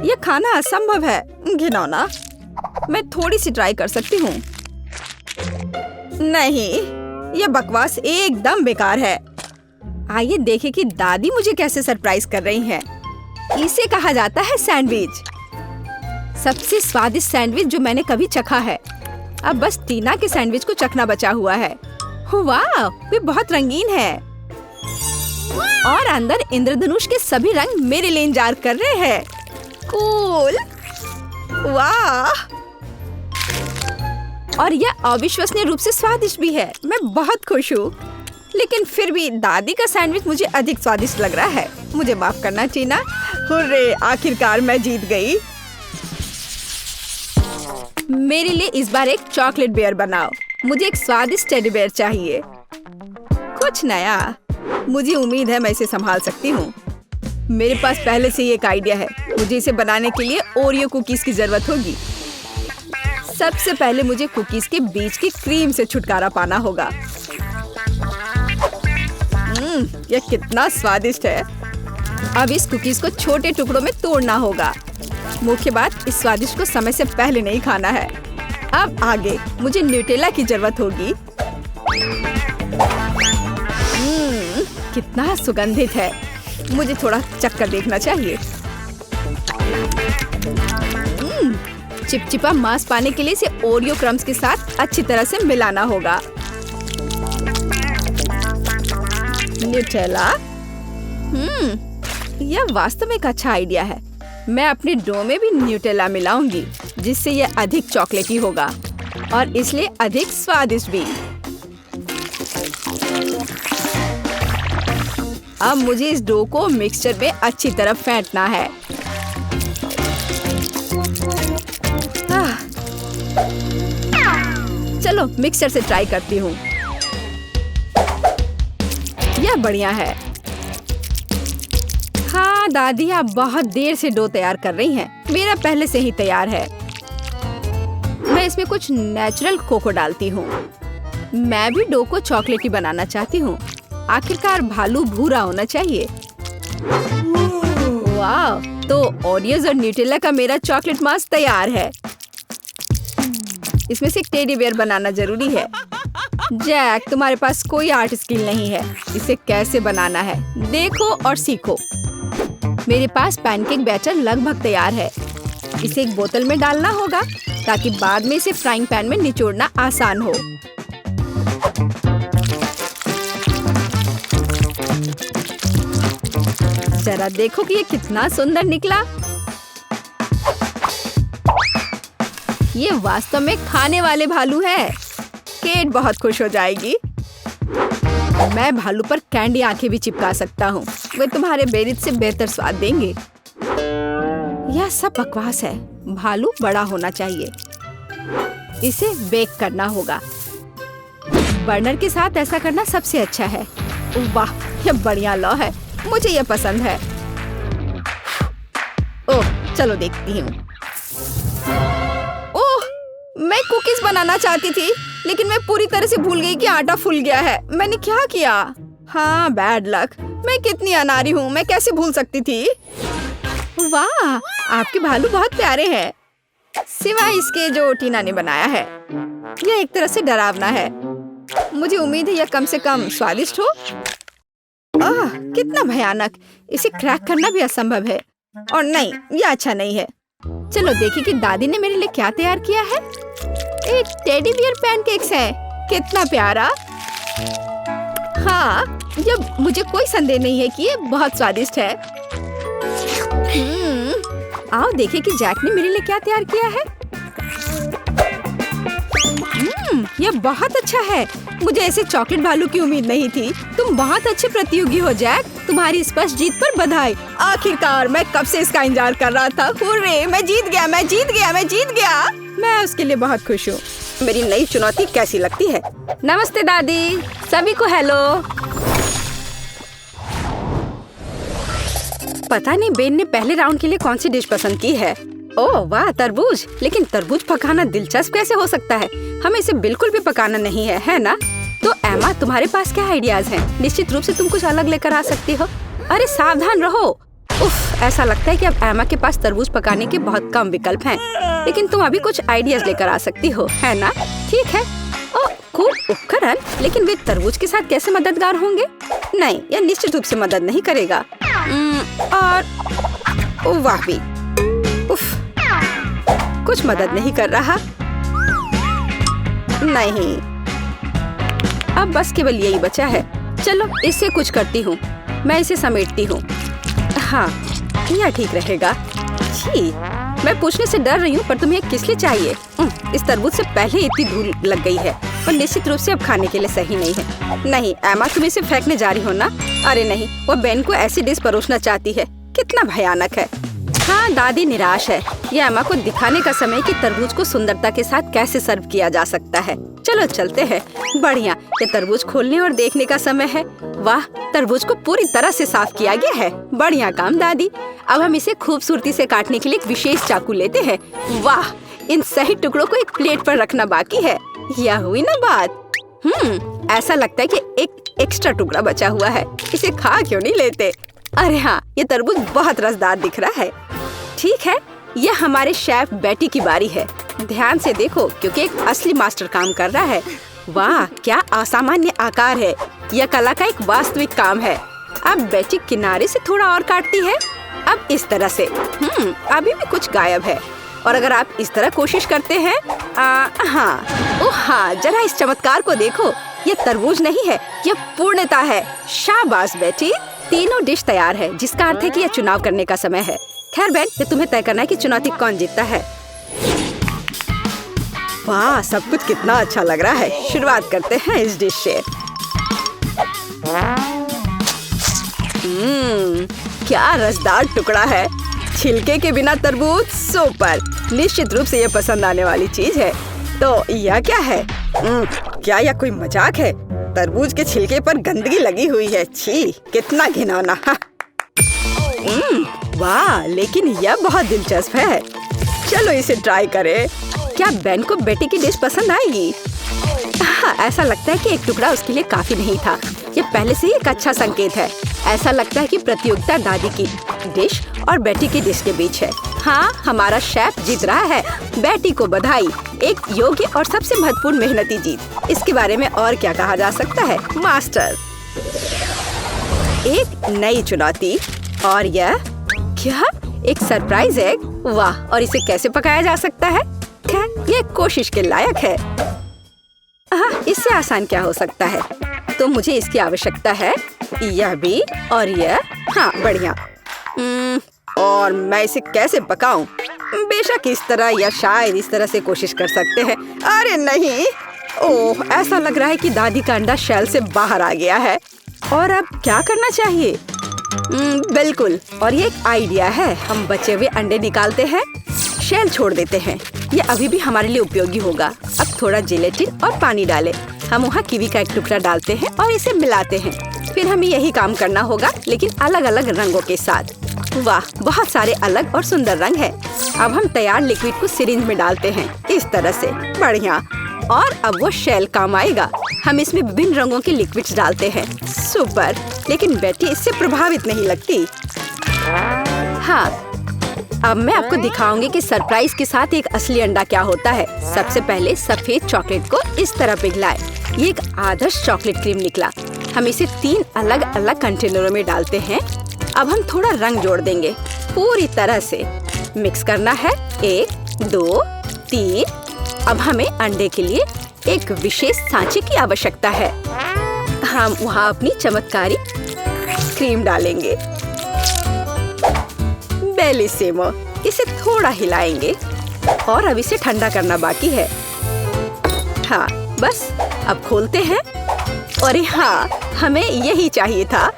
यह खाना असंभव है। घिनौना। मैं थोड़ी सी ट्राई कर सकती हूँ। नहीं, यह बकवास एकदम बेकार है। आइए देखें कि दादी मुझे कैसे सरप्राइज कर रही हैं। इसे कहा जाता है सैंडविच। सबसे स्वादिष्ट सैंडविच जो मैंने कभी चखा है। अब बस टीना के सैंडविच को चखना बचा हुआ है। वाह, वे बहुत रंगीन है और अंदर इंद्रधनुष के सभी रंग मेरे लिए इंतजार कर रहे हैं। कूल। वाह, और यह अविश्वसनीय रूप से स्वादिष्ट भी है। मैं बहुत खुश हूँ। लेकिन फिर भी दादी का सैंडविच मुझे अधिक स्वादिष्ट लग रहा है। मुझे माफ करना टीना। हुर्रे, आखिरकार मैं जीत गई। मेरे लिए इस बार एक चॉकलेट बेयर बनाओ। मुझे एक स्वादिष्ट टेडी बेयर चाहिए। कुछ नया। मुझे उम्मीद है मैं इसे संभाल सकती हूँ। मेरे पास पहले से ही एक आइडिया है। मुझे इसे बनाने के लिए ओरियो कुकीज की जरूरत होगी। सबसे पहले मुझे कुकीज के बीच की क्रीम से छुटकारा पाना होगा। यह कितना स्वादिष्ट है। अब इस कुकीज को छोटे टुकड़ों में तोड़ना होगा। मुख्य बात, इस स्वादिष्ट को समय से पहले नहीं खाना है। अब आगे मुझे न्यूटेला की जरूरत होगी। कितना सुगंधित है। मुझे थोड़ा चक्कर देखना चाहिए। चिपचिपा मांस पाने के लिए इसे ओरियो क्रम्स के साथ अच्छी तरह से मिलाना होगा। न्यूटेला। यह वास्तव में एक अच्छा आइडिया है। मैं अपने डो में भी न्यूटेला मिलाऊंगी, जिससे यह अधिक चॉकलेटी होगा और इसलिए अधिक स्वादिष्ट भी। अब मुझे इस डो को मिक्सचर में अच्छी तरह फेंटना है। चलो मिक्सचर से ट्राई करती हूँ। यह बढ़िया है। हाँ दादी, आप बहुत देर से डो तैयार कर रही हैं। मेरा पहले से ही तैयार है। मैं इसमें कुछ नेचुरल कोको डालती हूँ। मैं भी डो को चॉकलेटी बनाना चाहती हूँ। आखिरकार भालू भूरा होना चाहिए। वाह, तो ओरियोज और न्यूटेला का मेरा चॉकलेट मास्क तैयार है। इसमें से एक टेडी बेयर बनाना जरूरी है। जैक, तुम्हारे पास कोई आर्ट स्किल नहीं है। इसे कैसे बनाना है देखो और सीखो। मेरे पास पैनकेक बैटर लगभग तैयार है। इसे एक बोतल में डालना होगा ताकि बाद में इसे फ्राइंग पैन में निचोड़ना आसान हो। जरा देखो कि ये कितना सुंदर निकला। ये वास्तव में खाने वाले भालू है। केट बहुत खुश हो जाएगी। मैं भालू पर कैंडी आंखें भी चिपका सकता हूँ। वे तुम्हारे बेरिज से बेहतर स्वाद देंगे। यह सब बकवास है। भालू बड़ा होना चाहिए। इसे बेक करना होगा। बर्नर के साथ ऐसा करना सबसे अच्छा है। वाह, ये बढ़िया लौ है, मुझे ये पसंद है। ओह, चलो देखती हूँ। ओह, मैं कुकीज बनाना चाहती थी, लेकिन मैं पूरी तरह से भूल गई कि आटा फूल गया है। मैंने क्या किया? हाँ, बैड लक। मैं कितनी अनाड़ी हूँ, मैं कैसे भूल सकती थी? वाह, आपके भालू बहुत प्यारे हैं, सिवाय इसके जो टीना ने बनाया है। यह एक तरह से डरावना है। मुझे उम्मीद है यह कम से कम स्वादिष्ट हो। आह, कितना भयानक! इसे क्रैक करना भी असंभव है। और नहीं, यह अच्छा नहीं है। चलो देखिए कि दादी ने मेरे लिए क्या तैयार किया है। एक टेडी बियर पैनकेक्स है। कितना प्यारा! हाँ, यह मुझे कोई संदेह नहीं है कि ये बहुत स्वादिष्ट है। आओ देखें कि जैक ने मेरे लिए क्या तैयार किया है। यह बहुत अच्छा है। मुझे ऐसे चॉकलेट भालू की उम्मीद नहीं थी। तुम बहुत अच्छे प्रतियोगी हो जैक। तुम्हारी स्पष्ट जीत पर बधाई। आखिरकार, मैं कब से इसका इंतजार कर रहा था। हुर्रे, मैं जीत गया, मैं जीत गया, मैं जीत गया। मैं उसके लिए बहुत खुश हूँ। मेरी नई चुनौती कैसी लगती है? नमस्ते दादी, सभी को हेलो। पता नहीं बेन ने पहले राउंड के लिए कौन सी डिश पसंद की है। ओह वाह, तरबूज। लेकिन तरबूज पकाना दिलचस्प कैसे हो सकता है? हमें इसे बिल्कुल भी पकाना नहीं है ना? तो एमा, तुम्हारे पास क्या आइडियाज हैं? निश्चित रूप से तुम कुछ अलग लेकर आ सकती हो। अरे सावधान रहो। उफ, ऐसा लगता है कि अब एमा के पास तरबूज पकाने के बहुत कम विकल्प हैं। लेकिन तुम अभी कुछ आइडियाज लेकर आ सकती हो, है ना? ठीक है। ओह, खूब उपकरण, लेकिन वे तरबूज के साथ कैसे मददगार होंगे? नहीं, यह निश्चित रूप से मदद नहीं करेगा। और वाह भी, उफ, कुछ मदद नहीं कर रहा। नहीं, अब बस केवल यही बचा है। चलो इससे कुछ करती हूँ। मैं इसे समेटती हूँ। हाँ, यह ठीक रहेगा। छी, मैं पूछने से डर रही हूँ, पर तुम्हें किस लिए चाहिए? इस तरबूज से पहले इतनी धूल लग गई है और निश्चित रूप से अब खाने के लिए सही नहीं है। नहीं एमा, तुम इसे फेंकने जा रही हो ना? अरे नहीं, वो बेन को ऐसी डिश परोसना चाहती है। कितना भयानक है। हाँ, दादी निराश है। ये एमा को दिखाने का समय कि तरबूज को सुंदरता के साथ कैसे सर्व किया जा सकता है। चलो चलते हैं। बढ़िया, ये तरबूज खोलने और देखने का समय है। वाह, तरबूज को पूरी तरह से साफ किया गया है। बढ़िया काम दादी। अब हम इसे खूबसूरती से काटने के लिए एक विशेष चाकू लेते हैं। वाह, इन सही टुकड़ों को एक प्लेट पर रखना बाकी है। यह हुई ना बात। ऐसा लगता है कि एक एक्स्ट्रा टुकड़ा बचा हुआ है। इसे खा क्यों नहीं लेते? अरे हाँ, ये तरबूज बहुत रसदार दिख रहा है। ठीक है, यह हमारे शेफ बेटी की बारी है। ध्यान से देखो, क्योंकि एक असली मास्टर काम कर रहा है। वाह, क्या असामान्य आकार है। यह कला का एक वास्तविक काम है। अब बेटी किनारे से थोड़ा और काटती है। अब इस तरह से। अभी भी कुछ गायब है। और अगर आप इस तरह कोशिश करते हैं, हाँ, ओह हाँ, जरा इस चमत्कार को देखो। ये तरबूज नहीं है, यह पूर्णता है। शाबाश बेटी, तीनों डिश तैयार है, जिसका अर्थ है कि यह चुनाव करने का समय है। खैर बेन, ये तुम्हें तय करना है कि चुनौती कौन जीतता है। वाह, सब कुछ कितना अच्छा लग रहा है। शुरुआत करते हैं इस डिश से। क्या रसदार टुकड़ा है। छिलके के बिना तरबूज सुपर। निश्चित रूप से ये पसंद आने वाली चीज है। तो यह क्या है? क्या यह कोई मजाक है? तरबूज के छिलके पर गंदगी लगी हुई है। छी, कितना घिनौना। वाह, लेकिन यह बहुत दिलचस्प है। चलो इसे ट्राई करें। क्या बेन को बेटी की डिश पसंद आएगी? हाँ, ऐसा लगता है कि एक टुकड़ा उसके लिए काफी नहीं था। ये पहले से ही एक अच्छा संकेत है। ऐसा लगता है कि प्रतियोगिता दादी की डिश और बेटी की डिश के बीच है। हाँ, हमारा शेफ जीत रहा है। बेटी को बधाई। एक योग्य और सबसे महत्वपूर्ण मेहनती जीत। इसके बारे में और क्या कहा जा सकता है? मास्टर। एक नई चुनौती। और यह क्या? एक सरप्राइज एग। वाह, और इसे कैसे पकाया जा सकता है? खैर, ये कोशिश के लायक है। हाँ, इससे आसान क्या हो सकता है? तो मुझे इसकी आवश्यकता है। यह भी और यह। हाँ, बढ़िया। और मैं इसे कैसे पकाऊं? बेशक इस तरह या शायद इस तरह से कोशिश कर सकते हैं। अरे नहीं, ओह, ऐसा लग रहा है कि दादी का अंडा शेल से बाहर आ गया है। और अब क्या करना चाहिए? बिल्कुल, और ये एक आइडिया है। हम बचे हुए अंडे निकालते हैं, शेल छोड़ देते हैं। ये अभी भी हमारे लिए उपयोगी होगा। अब थोड़ा जेलेटिन और पानी डालें। हम वहाँ कीवी का एक टुकड़ा डालते हैं और इसे मिलाते हैं। फिर हमें यही काम करना होगा, लेकिन अलग अलग रंगों के साथ। वाह, बहुत सारे अलग और सुंदर रंग है। अब हम तैयार लिक्विड को सिरिंज में डालते हैं, इस तरह से। बढ़िया। और अब वो शेल काम आएगा। हम इसमें विभिन्न रंगों के लिक्विड्स डालते हैं। सुपर। लेकिन बेटी इससे प्रभावित नहीं लगती। हाँ, अब मैं आपको दिखाऊंगी कि सरप्राइज के साथ एक असली अंडा क्या होता है। सबसे पहले सफेद चॉकलेट को इस तरह पिघलाएं। ये एक आदर्श चॉकलेट क्रीम निकला। हम इसे 3 अलग अलग कंटेनरों में डालते हैं। अब हम थोड़ा रंग जोड़ देंगे। पूरी तरह से मिक्स करना है। 1, 2, 3। अब हमें अंडे के लिए एक विशेष सांचे की आवश्यकता है। हम वहाँ अपनी चमत्कारी क्रीम डालेंगे। बेलिसिमो। इसे थोड़ा हिलाएंगे और अब इसे ठंडा करना बाकी है। हाँ, बस अब खोलते हैं। अरे हाँ, हमें यही चाहिए था।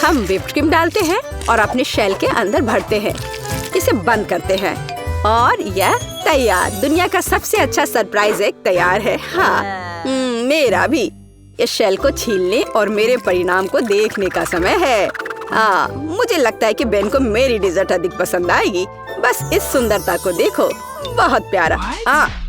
हम व्हिप्ड क्रीम डालते हैं और अपने शेल के अंदर भरते हैं। इसे बंद करते हैं और यह तैयार। दुनिया का सबसे अच्छा सरप्राइज एक तैयार है। हाँ, मेरा भी। इस शेल को छीलने और मेरे परिणाम को देखने का समय है। हाँ, मुझे लगता है कि बेन को मेरी डिजर्ट अधिक पसंद आएगी। बस इस सुंदरता को देखो, बहुत प्यारा।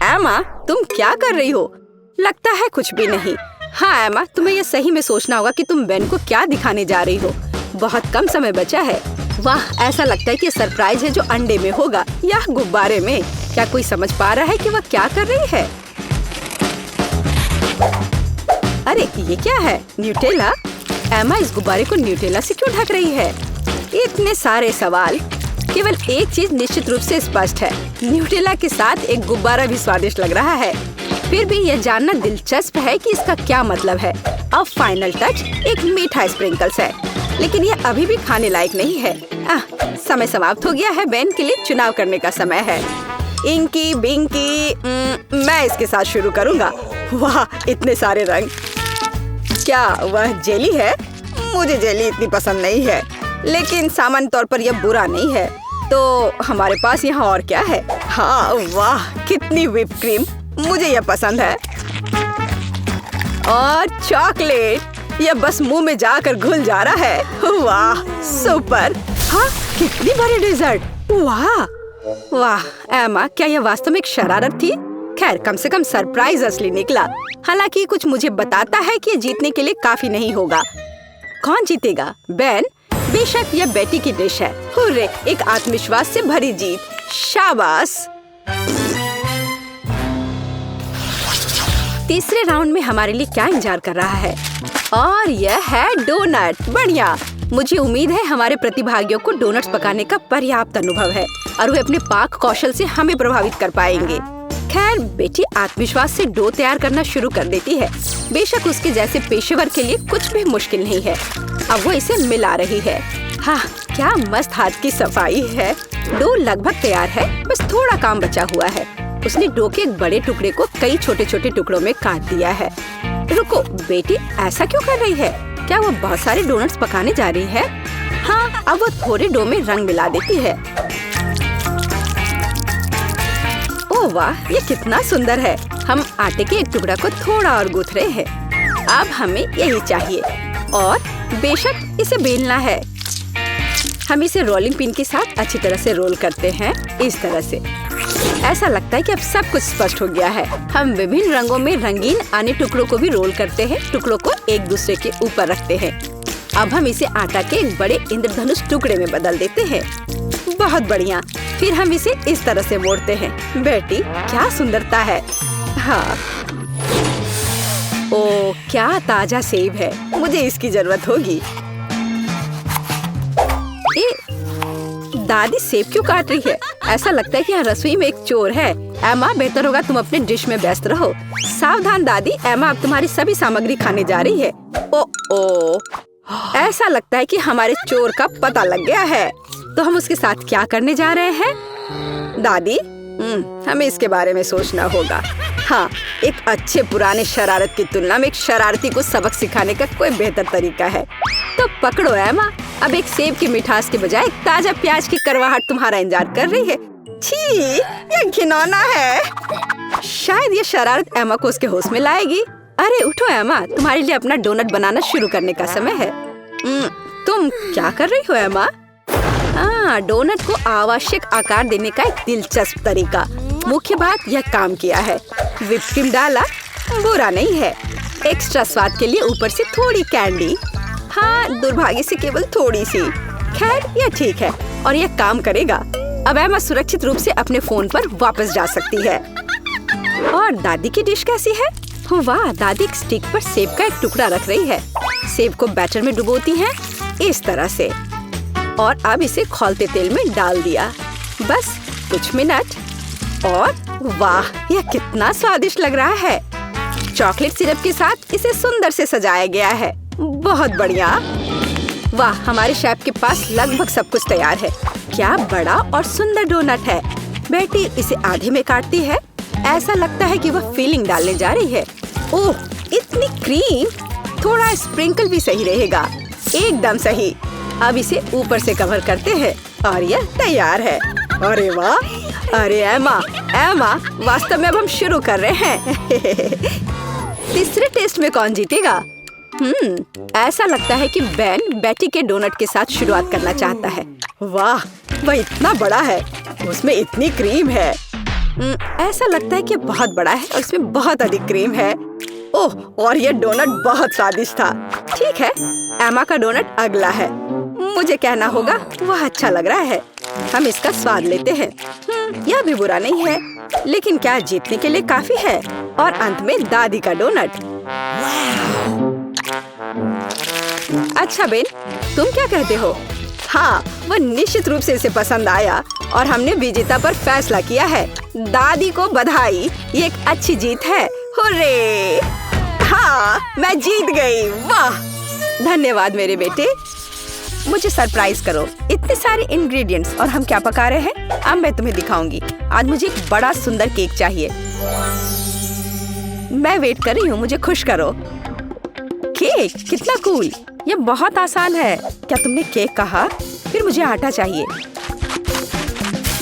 एमा, तुम क्या कर रही हो? लगता है कुछ भी नहीं। हाँ एमा, तुम्हें यह सही में सोचना होगा कि तुम बेन को क्या दिखाने जा रही हो। बहुत कम समय बचा है। वाह, ऐसा लगता है कि सरप्राइज है जो अंडे में होगा या गुब्बारे में। क्या कोई समझ पा रहा है कि वह क्या कर रही है? अरे ये क्या है? न्यूटेला? एमा इस गुब्बारे को न्यूटेला से क्यों ढक रही है? इतने सारे सवाल। केवल एक चीज निश्चित रूप से स्पष्ट है, न्यूटेला के साथ एक गुब्बारा भी स्वादिष्ट लग रहा है। फिर भी यह जानना दिलचस्प है कि इसका क्या मतलब है। अब फाइनल टच एक मीठा स्प्रिंकल्स है, लेकिन यह अभी भी खाने लायक नहीं है। समय समाप्त हो गया है। बेन के लिए चुनाव करने का समय है। इंकी बिंकी, मैं इसके साथ शुरू करूंगा। वाह, इतने सारे रंग। क्या वह जेली है? मुझे जेली इतनी पसंद नहीं है, लेकिन सामान्य तौर पर यह बुरा नहीं है। तो हमारे पास यहाँ और क्या है? हाँ, वाह, कितनी व्हिप क्रीम। मुझे यह पसंद है। और चॉकलेट, यह बस मुंह में जाकर घुल जा रहा है। वाह, सुपर। हाँ, कितनी बड़ी डेजर्ट। वाह वाह एमा, क्या यह वास्तव में एक शरारत थी? खैर, कम से कम सरप्राइज असली निकला। हालांकि कुछ मुझे बताता है कि जीतने के लिए काफी नहीं होगा। कौन जीतेगा? बेन? बेशक यह बेटी की डिश है। हुर्रे, एक आत्मविश्वास से भरी जीत। शाबाश। तीसरे राउंड में हमारे लिए क्या इंतजार कर रहा है? और यह है डोनट। बढ़िया। मुझे उम्मीद है हमारे प्रतिभागियों को डोनट्स पकाने का पर्याप्त अनुभव है और वे अपने पाक कौशल से हमें प्रभावित कर पाएंगे। खैर, बेटी आत्मविश्वास से डो तैयार करना शुरू कर देती है। बेशक उसके जैसे पेशेवर के लिए कुछ भी मुश्किल नहीं है। अब वो इसे मिला रही है। हाँ, क्या मस्त हाथ की सफाई है। डो लगभग तैयार है, बस थोड़ा काम बचा हुआ है। उसने डो के एक बड़े टुकड़े को कई छोटे छोटे टुकड़ों में काट दिया है। रुको, बेटी ऐसा क्यों कर रही है? क्या वो बहुत सारे डोनट्स पकाने जा रही है? हाँ, अब वो थोड़े डो में रंग मिला देती है। ओह वाह, ये कितना सुंदर है। हम आटे के एक टुकड़ा को थोड़ा और गूंथ रहे हैं। अब हमें यही चाहिए और बेशक इसे बेलना है। हम इसे रोलिंग पिन के साथ अच्छी तरह से रोल करते हैं, इस तरह से। ऐसा लगता है कि अब सब कुछ स्पष्ट हो गया है। हम विभिन्न रंगों में रंगीन अन्य टुकड़ों को भी रोल करते हैं। टुकड़ों को एक दूसरे के ऊपर रखते हैं। अब हम इसे आटा के एक बड़े इंद्रधनुष टुकड़े में बदल देते हैं। बहुत बढ़िया। फिर हम इसे इस तरह से मोड़ते हैं। बेटी, क्या सुंदरता है। हाँ, ओ क्या ताजा सेब है। मुझे इसकी जरूरत होगी। दादी सेब क्यों काट रही है? ऐसा लगता है कि यहाँ रसोई में एक चोर है। एमा, बेहतर होगा तुम अपने डिश में व्यस्त रहो। सावधान दादी, एमा अब तुम्हारी सभी सामग्री खाने जा रही है। ओ, ऐसा लगता है कि हमारे चोर का पता लग गया है। तो हम उसके साथ क्या करने जा रहे हैं? दादी, हमें इसके बारे में सोचना होगा। हाँ, एक अच्छे पुराने शरारत की तुलना में एक शरारती को सबक सिखाने का कोई बेहतर तरीका है। तो पकड़ो एमा, अब एक सेब की मिठास के बजाय एक ताजा प्याज की करवाहट तुम्हारा इंतजार कर रही है। छी, ये घिनौना है। शायद ये शरारत एमा को उसके होश में लाएगी। अरे उठो एमा, तुम्हारे लिए अपना डोनट बनाना शुरू करने का समय है। तुम क्या कर रही हो एमा? डोनट को आवश्यक आकार देने का एक दिलचस्प तरीका। मुख्य बात यह काम किया है। व्हिप क्रीम डाला, बुरा नहीं है। एक्स्ट्रा स्वाद के लिए ऊपर से थोड़ी कैंडी। हाँ, दुर्भाग्य से केवल थोड़ी सी। खैर यह ठीक है और यह काम करेगा। अब एमा सुरक्षित रूप से अपने फोन पर वापस जा सकती है। और दादी की डिश कैसी है? वाह, दादी एक स्टिक पर सेब का एक टुकड़ा रख रही है। सेब को बैटर में डुबोती हैं इस तरह से और अब इसे खौलते तेल में डाल दिया। बस कुछ मिनट और वाह, यह कितना स्वादिष्ट लग रहा है। चॉकलेट सिरप के साथ इसे सुंदर से सजाया गया है। बहुत बढ़िया। वाह, हमारे शेफ के पास लगभग सब कुछ तैयार है। क्या बड़ा और सुंदर डोनट है। बेटी इसे आधे में काटती है। ऐसा लगता है कि वह फिलिंग डालने जा रही है। ओह, इतनी क्रीम! थोड़ा स्प्रिंकल भी सही रहेगा। एकदम सही। अब इसे ऊपर से कवर करते हैं और यह तैयार है। अरे वाह! अरे एमा, वास्तव में अब हम शुरू कर रहे हैं। तीसरे टेस्ट में कौन जीतेगा? ऐसा लगता है कि बेन बेटी के डोनट के साथ शुरुआत करना चाहता है। वाह, वह इतना बड़ा है, उसमें इतनी क्रीम है। ऐसा लगता है कि बहुत बड़ा है और इसमें बहुत अधिक क्रीम है। ओह, और यह डोनट बहुत स्वादिष्ट था। ठीक है, एमा का डोनट अगला है। मुझे कहना होगा वह अच्छा लग रहा है। हम इसका स्वाद लेते हैं। यह भी बुरा नहीं है, लेकिन क्या जीतने के लिए काफी है? और अंत में दादी का डोनट। अच्छा बेन, तुम क्या कहते हो? हाँ, वह निश्चित रूप से इसे पसंद आया और हमने विजेता पर फैसला किया है। दादी को बधाई, ये एक अच्छी जीत है। हुर्रे! हाँ, मैं जीत गई। वाह! धन्यवाद मेरे बेटे। मुझे सरप्राइज करो। इतने सारे इंग्रेडिएंट्स और हम क्या पका रहे हैं? अब मैं तुम्हें दिखाऊंगी। आज मुझे एक बड़ा सुंदर केक चाहिए। मैं वेट कर रही हूँ, मुझे खुश करो। केक कितना कूल! ये बहुत आसान है। क्या तुमने केक कहा? फिर मुझे आटा चाहिए।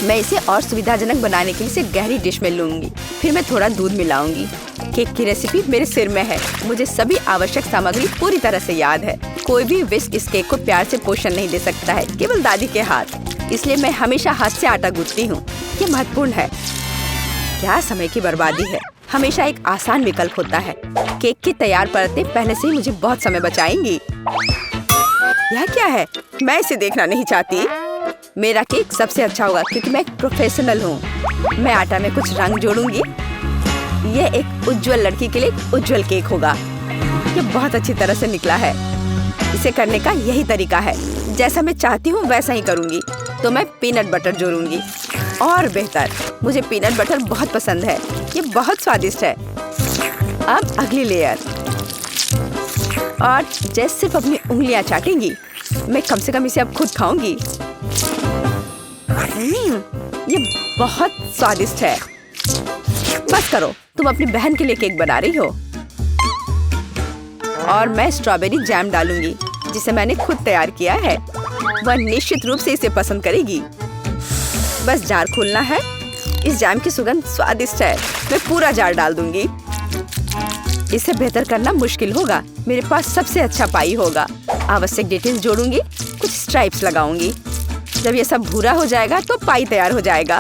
मैं इसे और सुविधाजनक बनाने के लिए इसे गहरी डिश में लूंगी। फिर मैं थोड़ा दूध मिलाऊंगी। केक की रेसिपी मेरे सिर में है। मुझे सभी आवश्यक सामग्री पूरी तरह से याद है। कोई भी विस्क इस केक को प्यार से पोषण नहीं दे सकता है, केवल दादी के हाथ। इसलिए मैं हमेशा हाथ से आटा गूंथती हूँ। ये महत्वपूर्ण है। क्या समय की बर्बादी है। हमेशा एक आसान विकल्प होता है। केक की तैयार परतें पहले से ही मुझे बहुत समय बचाएंगी। यह क्या है? मैं इसे देखना नहीं चाहती। मेरा केक सबसे अच्छा होगा क्योंकि मैं एक प्रोफेशनल हूँ। मैं आटा में कुछ रंग जोड़ूंगी। यह एक उज्जवल लड़की के लिए एक उज्जवल केक होगा। यह बहुत अच्छी तरह से निकला है। इसे करने का यही तरीका है। जैसा मैं चाहती हूँ वैसा ही करूँगी। तो मैं पीनट बटर जोड़ूंगी। और बेहतर, मुझे पीनट बटर बहुत पसंद है। ये बहुत स्वादिष्ट है। अब अगली लेयर। और जैसे सिर्फ अपनी उंगलियां चाटेंगी, मैं कम से कम इसे अब खुद खाऊंगी। ये बहुत स्वादिष्ट है। बस करो, तुम अपनी बहन के लिए केक बना रही हो। और मैं स्ट्रॉबेरी जैम डालूंगी, जिसे मैंने खुद तैयार किया है। वह निश्चित रूप से इसे पसंद करेगी। बस जार खोलना है। इस जैम की सुगंध स्वादिष्ट है। मैं पूरा जार डाल दूंगी। इसे बेहतर करना मुश्किल होगा। मेरे पास सबसे अच्छा पाई होगा। आवश्यक डिटेल्स जोड़ूंगी, कुछ स्ट्राइप्स लगाऊंगी। जब ये सब भूरा हो जाएगा तो पाई तैयार हो जाएगा।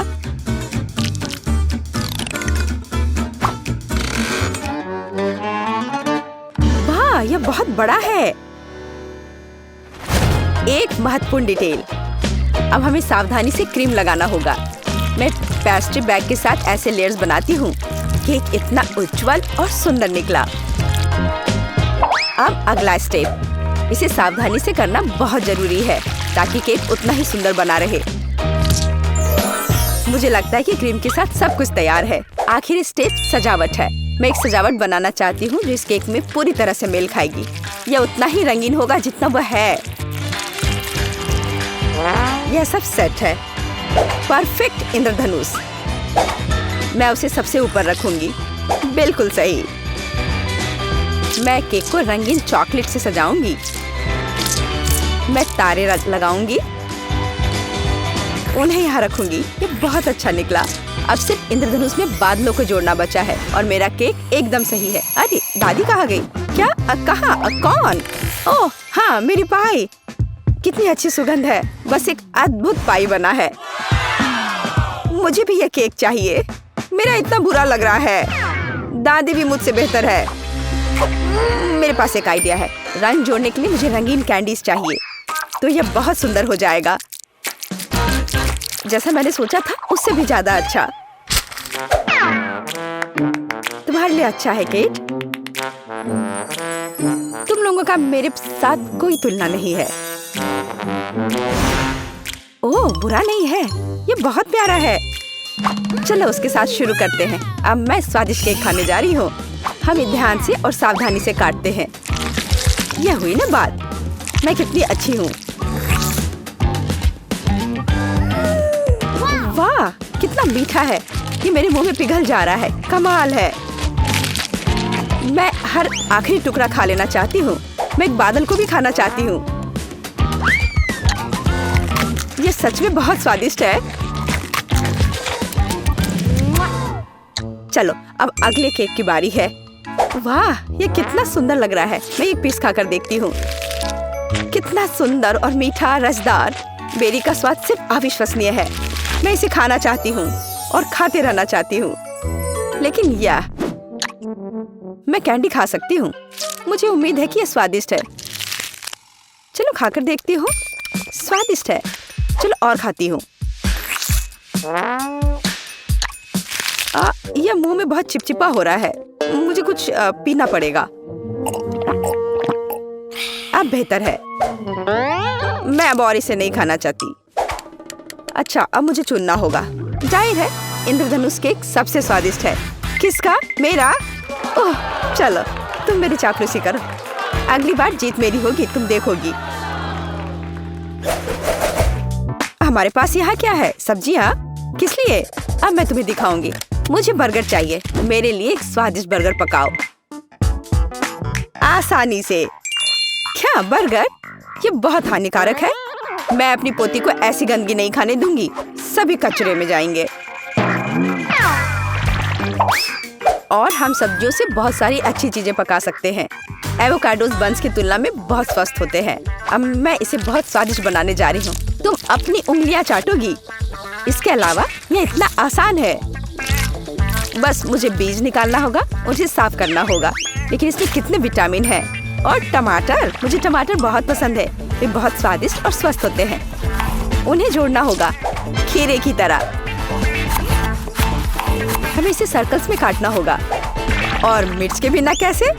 वाह, यह बहुत बड़ा है। एक महत्वपूर्ण डिटेल। अब हमें सावधानी से क्रीम लगाना होगा। मैं पेस्ट्री बैग के साथ ऐसे लेयर्स बनाती हूँ। केक इतना उज्जवल और सुंदर निकला। अब अगला स्टेप। इसे सावधानी से करना बहुत जरूरी है ताकि केक उतना ही सुंदर बना रहे। मुझे लगता है कि क्रीम के साथ सब कुछ तैयार है। आखिरी स्टेप सजावट है। मैं एक सजावट बनाना चाहती हूँ जो इस केक में पूरी तरह से मेल खाएगी। यह उतना ही रंगीन होगा जितना वह है। यह सब सेट है। परफेक्ट इंद्रधनुष। मैं उसे सबसे ऊपर रखूंगी। बिल्कुल सही। मैं केक को रंगीन चॉकलेट से सजाऊंगी। मैं तारे लगाऊंगी, उन्हें यहाँ रखूंगी। ये बहुत अच्छा निकला। अब सिर्फ इंद्रधनुष में बादलों को जोड़ना बचा है और मेरा केक एकदम सही है। अरे दादी कहाँ गई? क्या? कहाँ? कौन? ओह हाँ, मेरी पाई। कितनी अच्छी सुगंध है। बस एक अद्भुत पाई बना है। मुझे भी ये केक चाहिए। मेरा इतना बुरा लग रहा है। दादी भी मुझसे बेहतर है। मेरे पास एक आइडिया है। रंग जोड़ने के लिए मुझे रंगीन कैंडीज चाहिए, तो यह बहुत सुंदर हो जाएगा। जैसा मैंने सोचा था उससे भी ज्यादा अच्छा। तुम्हारे लिए अच्छा है केट। तुम लोगों का मेरे साथ कोई तुलना नहीं है। ओह बुरा नहीं है, ये बहुत प्यारा है। चलो उसके साथ शुरू करते हैं। अब मैं स्वादिष्ट केक खाने जा रही हूँ। हम ध्यान से और सावधानी से काटते हैं। यह हुई ना बात। मैं कितनी अच्छी हूँ। वाह कितना मीठा है। ये मेरे मुंह में पिघल जा रहा है। कमाल है। मैं हर आखिरी टुकड़ा खा लेना चाहती हूँ। मैं एक बादल को भी खाना चाहती हूँ। ये सच में बहुत स्वादिष्ट है। चलो अब अगले केक की बारी है। वाह ये कितना सुंदर लग रहा है। मैं एक पीस खाकर देखती हूँ। कितना सुंदर और मीठा रसदार। बेरी का स्वाद सिर्फ अविश्वसनीय है। मैं इसे खाना चाहती हूँ और खाते रहना चाहती हूँ। लेकिन यह मैं कैंडी खा सकती हूँ। मुझे उम्मीद है कि यह स्वादिष्ट है। चलो खाकर देखती हूँ। स्वादिष्ट है। चलो और खाती हूँ। यह मुंह में बहुत चिपचिपा हो रहा है। मुझे कुछ पीना पड़ेगा। अब बेहतर है। मैं अब और इसे नहीं खाना चाहती। अच्छा अब मुझे चुनना होगा। जाहिर है इंद्रधनुष केक सबसे स्वादिष्ट है। किसका? मेरा? ओह चलो तुम मेरी चापलूसी करो। अगली बार जीत मेरी होगी, तुम देखोगी। हमारे पास यहाँ क्या है? सब्जियाँ? किस लिए? अब मैं तुम्हें दिखाऊंगी। मुझे बर्गर चाहिए। मेरे लिए एक स्वादिष्ट बर्गर पकाओ आसानी से। क्या बर्गर? ये बहुत हानिकारक है। मैं अपनी पोती को ऐसी गंदगी नहीं खाने दूंगी। सभी कचरे में जाएंगे। और हम सब्जियों से बहुत सारी अच्छी चीजें पका सकते हैं। एवोकाडोस बंस की तुलना में बहुत स्वस्थ होते हैं। अब मैं इसे बहुत स्वादिष्ट बनाने जा रही हूँ। तुम अपनी उंगलियां चाटोगी। इसके अलावा यह इतना आसान है। बस मुझे बीज निकालना होगा, उसे साफ करना होगा। लेकिन इसमें कितने विटामिन हैं। और टमाटर, मुझे टमाटर बहुत पसंद है। वे बहुत स्वादिष्ट और स्वस्थ होते हैं। उन्हें जोड़ना होगा खीरे की तरह। हमें इसे सर्कल्स में काटना होगा। और मिर्च के बिना कैसे?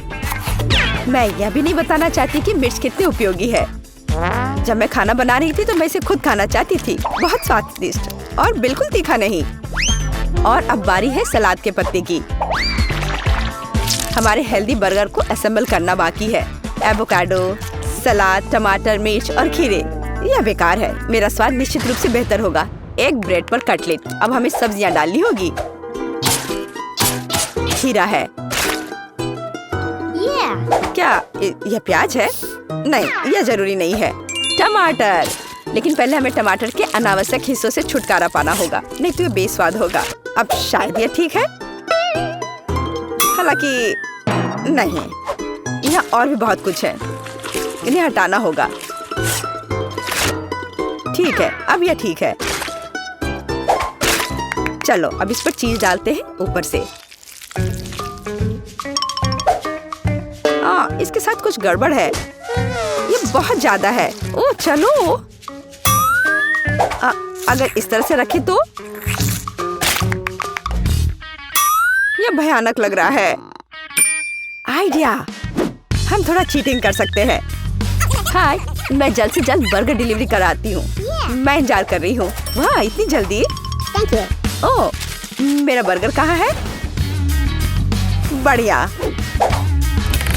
मैं यह भी नहीं बताना चाहती कि मिर्च कितनी उपयोगी है। जब मैं खाना बना रही थी तो मैं इसे खुद खाना चाहती थी। बहुत स्वादिष्ट और बिल्कुल तीखा नहीं। और अब बारी है सलाद के पत्ते की। हमारे हेल्दी बर्गर को असेंबल करना बाकी है। एवोकाडो, सलाद, टमाटर, मिर्च और खीरे। यह बेकार है। मेरा स्वाद निश्चित रूप से बेहतर होगा। एक ब्रेड पर कटलेट। अब हमें सब्जियां डालनी होगी। खीरा है। क्या यह प्याज है? नहीं, यह जरूरी नहीं है। टमाटर। लेकिन पहले हमें टमाटर के अनावश्यक हिस्सों से छुटकारा पाना होगा, नहीं तो यह बेस्वाद होगा। अब शायद यह ठीक है। हालांकि नहीं, यहाँ और भी बहुत कुछ है। इन्हें हटाना होगा। ठीक है, अब यह ठीक है। चलो अब इस पर चीज डालते हैं ऊपर से। इसके साथ कुछ गड़बड़ है। ये बहुत ज्यादा है। ओह चलो, अगर इस तरह से रखे तो यह भयानक लग रहा है। आइडिया, हम थोड़ा चीटिंग कर सकते हैं। हाय, मैं जल्द से जल्द बर्गर डिलीवरी कराती हूँ। मैं इंतजार कर रही हूँ। वाह, इतनी जल्दी? Thank you. ओह, मेरा बर्गर कहाँ है? बढ़िया।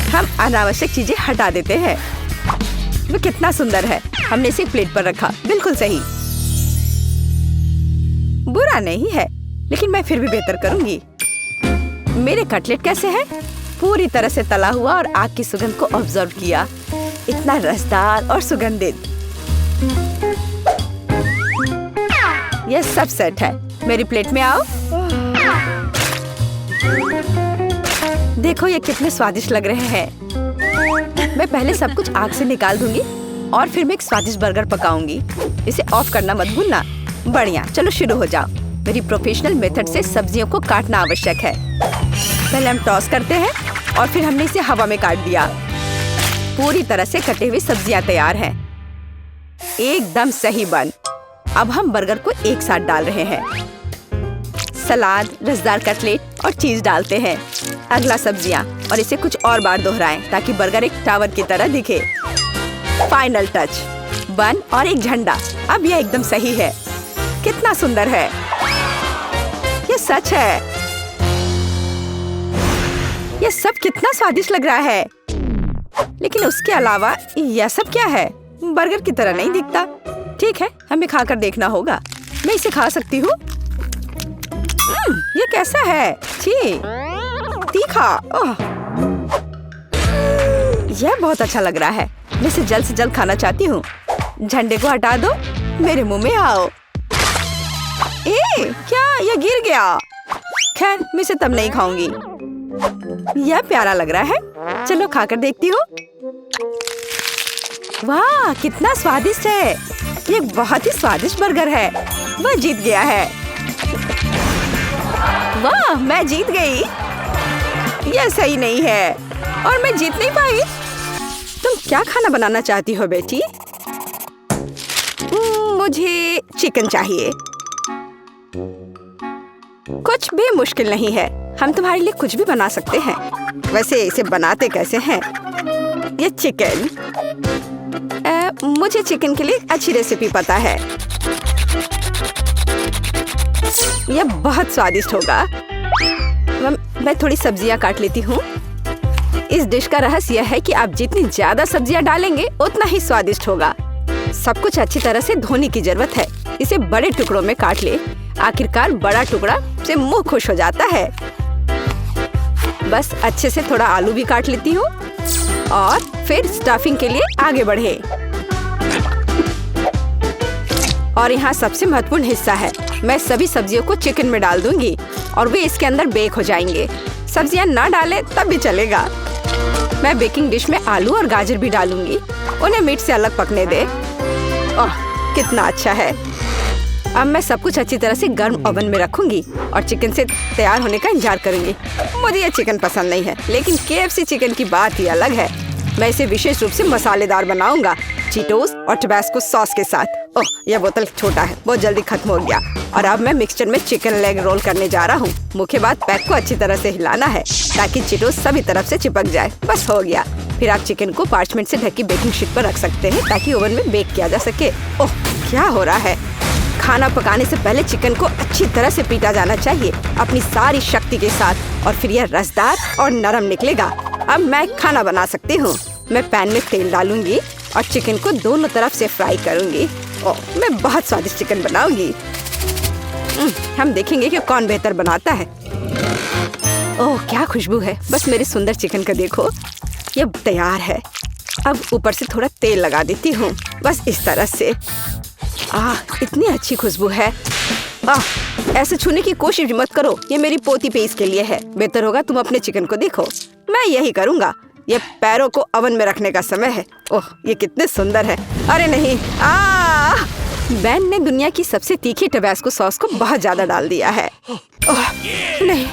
हम अनावश्यक चीजें हटा देते हैं। वो कितना सुंदर है। हमने इसे प्लेट पर रखा। बिल्कुल सही। बुरा नहीं है, लेकिन मैं फिर भी बेहतर करूंगी। मेरे कटलेट कैसे हैं? पूरी तरह से तला हुआ और आग की सुगंध को ऑब्जर्व किया। इतना रसदार और सुगंधित। यह सब सेट है। मेरी प्लेट में आओ। देखो ये कितने स्वादिष्ट लग रहे हैं। मैं पहले सब कुछ आग से निकाल दूंगी और फिर मैं एक स्वादिष्ट बर्गर पकाऊंगी। इसे ऑफ करना मत भूलना। बढ़िया, चलो शुरू हो जाओ। मेरी प्रोफेशनल मेथड से सब्जियों को काटना आवश्यक है। पहले हम टॉस करते हैं और फिर हमने इसे हवा में काट दिया। पूरी तरह से कटे हुई सब्जियां तैयार हैं। एकदम सही बन। अब हम बर्गर को एक साथ डाल रहे हैं। सलाद, रसदार कटलेट और चीज डालते हैं। अगला सब्जियां और इसे कुछ और बार दोहराएं ताकि बर्गर एक टावर की तरह दिखे। फाइनल टच, बन और एक झंडा। अब यह एकदम सही है। कितना सुंदर है। ये सच है। ये सब कितना स्वादिष्ट लग रहा है। लेकिन उसके अलावा यह सब क्या है? बर्गर की तरह नहीं दिखता। ठीक है, हमें खाकर देखना होगा। मैं इसे खा सकती हूँ। ये कैसा है? छी, तीखा। यह बहुत अच्छा लग रहा है। मैं इसे जल्द से जल्द खाना चाहती हूँ। झंडे को हटा दो, मेरे मुंह में आओ। क्या यह गिर गया? खैर, मैं इसे तब नहीं खाऊंगी। यह प्यारा लग रहा है। चलो खाकर देखती हूँ। वाह, कितना स्वादिष्ट है। ये बहुत ही स्वादिष्ट बर्गर है। वह जीत गया है। वाह, मैं जीत गई। यह सही नहीं है और मैं जीत नहीं पाई। तुम क्या खाना बनाना चाहती हो बेटी? मुझे चिकन चाहिए। कुछ भी मुश्किल नहीं है। हम तुम्हारे लिए कुछ भी बना सकते हैं। वैसे इसे बनाते कैसे हैं? ये चिकन, मुझे चिकन के लिए अच्छी रेसिपी पता है। यह बहुत स्वादिष्ट होगा। मैं थोड़ी सब्जियां काट लेती हूँ। इस डिश का रहस्य यह है कि आप जितनी ज्यादा सब्जियां डालेंगे उतना ही स्वादिष्ट होगा। सब कुछ अच्छी तरह से धोने की जरूरत है। इसे बड़े टुकड़ों में काट ले। आखिरकार बड़ा टुकड़ा से मुंह खुश हो जाता है। बस अच्छे से थोड़ा आलू भी काट लेती हूँ और फिर स्टफिंग के लिए आगे बढ़े। और यहाँ सबसे महत्वपूर्ण हिस्सा है। मैं सभी सब्जियों को चिकन में डाल दूंगी और वे इसके अंदर बेक हो जाएंगे। सब्जियां ना डालें तब भी चलेगा। मैं बेकिंग डिश में आलू और गाजर भी डालूंगी। उन्हें मीट से अलग पकने दे। ओह, कितना अच्छा है। अब मैं सब कुछ अच्छी तरह से गर्म ओवन में रखूंगी और चिकन से तैयार होने का इंतजार करूंगी। मुझे ये चिकन पसंद नहीं है, लेकिन KFC चिकन की बात ही अलग है। मैं इसे विशेष रूप से मसालेदार बनाऊंगा, चीटोस और टबास्को सॉस के साथ। ओह, यह बोतल छोटा है, बहुत जल्दी खत्म हो गया। और अब मैं मिक्सचर में चिकन लेग रोल करने जा रहा हूँ। मुख्य बात, पैक को अच्छी तरह से हिलाना है ताकि चीटोस सभी तरफ से चिपक जाए। बस हो गया। फिर आप चिकन को पार्चमेंट से ढकी बेकिंग शीट पर रख सकते हैं ताकि ओवन में बेक किया जा सके। ओह, क्या हो रहा है? खाना पकाने से पहले चिकन को अच्छी तरह से पीटा जाना चाहिए अपनी सारी शक्ति के साथ, और फिर यह रसदार और नरम निकलेगा। अब मैं खाना बना सकती हूँ। मैं पैन में तेल डालूंगी और चिकन को दोनों तरफ से फ्राई करूंगी। ओह, मैं बहुत स्वादिष्ट चिकन बनाऊंगी। हम देखेंगे कि कौन बेहतर बनाता है। ओह, क्या खुशबू है। बस मेरे सुंदर चिकन का देखो। ये तैयार है। अब ऊपर से थोड़ा तेल लगा देती हूँ, बस इस तरह से। इतनी अच्छी खुशबू है। ऐसे छूने की कोशिश मत करो। ये मेरी पोती पे इसके लिए है। बेहतर होगा तुम अपने चिकन को देखो। मैं यही करूँगा। ये पैरों को ओवन में रखने का समय है। ओह, ये कितने सुंदर है। अरे नहीं, बैन ने दुनिया की सबसे तीखी टबास्को सॉस को बहुत ज्यादा डाल दिया है। ओह नहीं,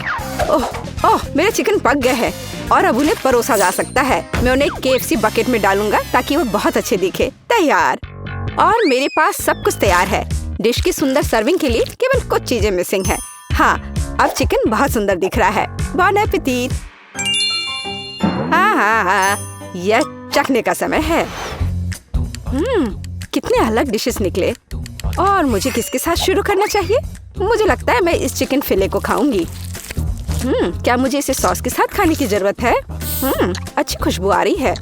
ओह, मेरे चिकन पक गए हैं और अब उन्हें परोसा जा सकता है। मैं उन्हें KFC बकेट में डालूंगा ताकि वो बहुत अच्छे दिखे। तैयार। और मेरे पास सब कुछ तैयार है। डिश की सुंदर सर्विंग के लिए केवल कुछ चीजें मिसिंग है। हाँ, अब चिकन बहुत सुंदर दिख रहा है। बॉन एपेटिट। हाँ, यह चखने का समय है। कितने अलग डिशेस निकले। और मुझे किसके साथ शुरू करना चाहिए? मुझे लगता है मैं इस चिकन फिले को खाऊंगी। क्या मुझे इसे सॉस के साथ खाने की जरूरत है? अच्छी खुशबू आ रही है।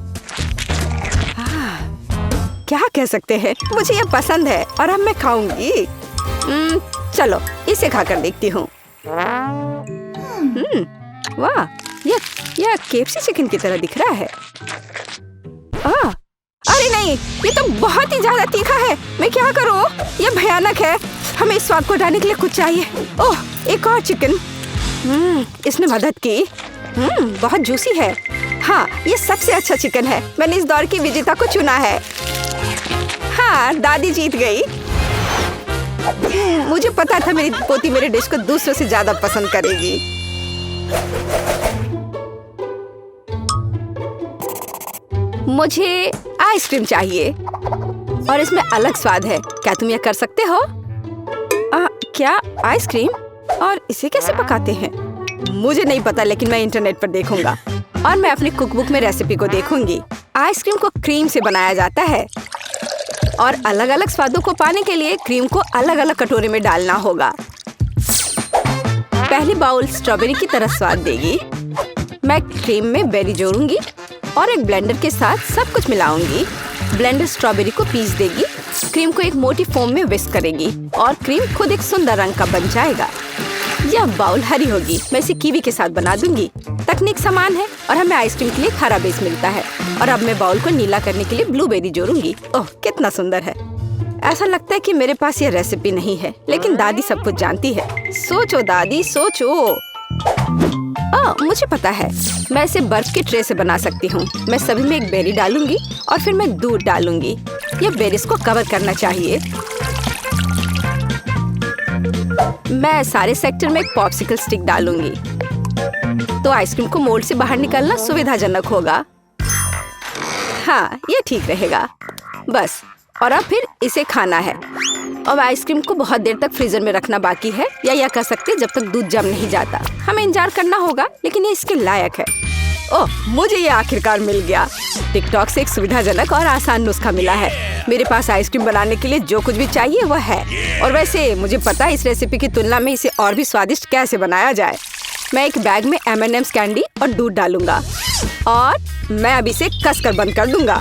क्या कह सकते हैं, मुझे ये पसंद है और अब मैं खाऊंगी। चलो इसे खाकर देखती हूँ। वाह, यह KFC चिकन की तरह दिख रहा है। अरे नहीं, ये तो बहुत ही ज्यादा तीखा है। मैं क्या करूँ? ये भयानक है। हमें इस स्वाद को हटाने के लिए कुछ चाहिए। ओह, एक और चिकन। इसने मदद की। बहुत जूसी है। हाँ, ये सबसे अच्छा चिकन है। मैंने इस दौर की विजेता को चुना है। हाँ, दादी जीत गई। मुझे पता था मेरी पोती मेरे डिश को दूसरों से ज्यादा पसंद करेगी। मुझे आइसक्रीम चाहिए और इसमें अलग स्वाद है। क्या तुम यह कर सकते हो? क्या आइसक्रीम? और इसे कैसे पकाते हैं? मुझे नहीं पता, लेकिन मैं इंटरनेट पर देखूंगा और मैं अपने कुकबुक में रेसिपी को देखूंगी। आइसक्रीम को क्रीम से बनाया जाता है और अलग अलग स्वादों को पाने के लिए क्रीम को अलग अलग कटोरे में डालना होगा। पहली बाउल स्ट्रॉबेरी की तरह स्वाद देगी। मैं क्रीम में बेरी जोड़ूंगी और एक ब्लेंडर के साथ सब कुछ मिलाऊंगी। ब्लेंडर स्ट्रॉबेरी को पीस देगी, क्रीम को एक मोटी फोम में विस्क करेगी और क्रीम खुद एक सुंदर रंग का बन जाएगा। यह बाउल हरी होगी। मैं इसे कीवी के साथ बना दूंगी। तकनीक समान है और हमें आइसक्रीम के लिए हरा बेस मिलता है। और अब मैं बाउल को नीला करने के लिए ब्लूबेरी जोड़ूंगी। ओह, कितना सुंदर है। ऐसा लगता है कि मेरे पास यह रेसिपी नहीं है, लेकिन दादी सब कुछ जानती है। सोचो दादी, सोचो। मुझे पता है, मैं इसे बर्फ के ट्रे से बना सकती हूँ। मैं सभी में एक बेरी डालूंगी और फिर मैं दूध डालूंगी। ये बेरीज को कवर करना चाहिए। मैं सारे सेक्टर में एक पॉप्सिकल स्टिक डालूंगी तो आइसक्रीम को मोल्ड से बाहर निकालना सुविधाजनक होगा। हाँ, ये ठीक रहेगा। बस, और अब फिर इसे खाना है। अब आइसक्रीम को बहुत देर तक फ्रीजर में रखना बाकी है, या यह कह सकते जब तक दूध जम नहीं जाता। हमें इंतजार करना होगा, लेकिन ये इसके लायक है। ओह, मुझे ये आखिरकार मिल गया। टिकटॉक से एक सुविधाजनक और आसान नुस्खा मिला है। मेरे पास आइसक्रीम बनाने के लिए जो कुछ भी चाहिए वह है। और वैसे मुझे पता है इस रेसिपी की तुलना में इसे और भी स्वादिष्ट कैसे बनाया जाए। मैं एक बैग में M&M's कैंडी और दूध डालूंगा और मैं अब इसे कसकर बंद कर दूंगा।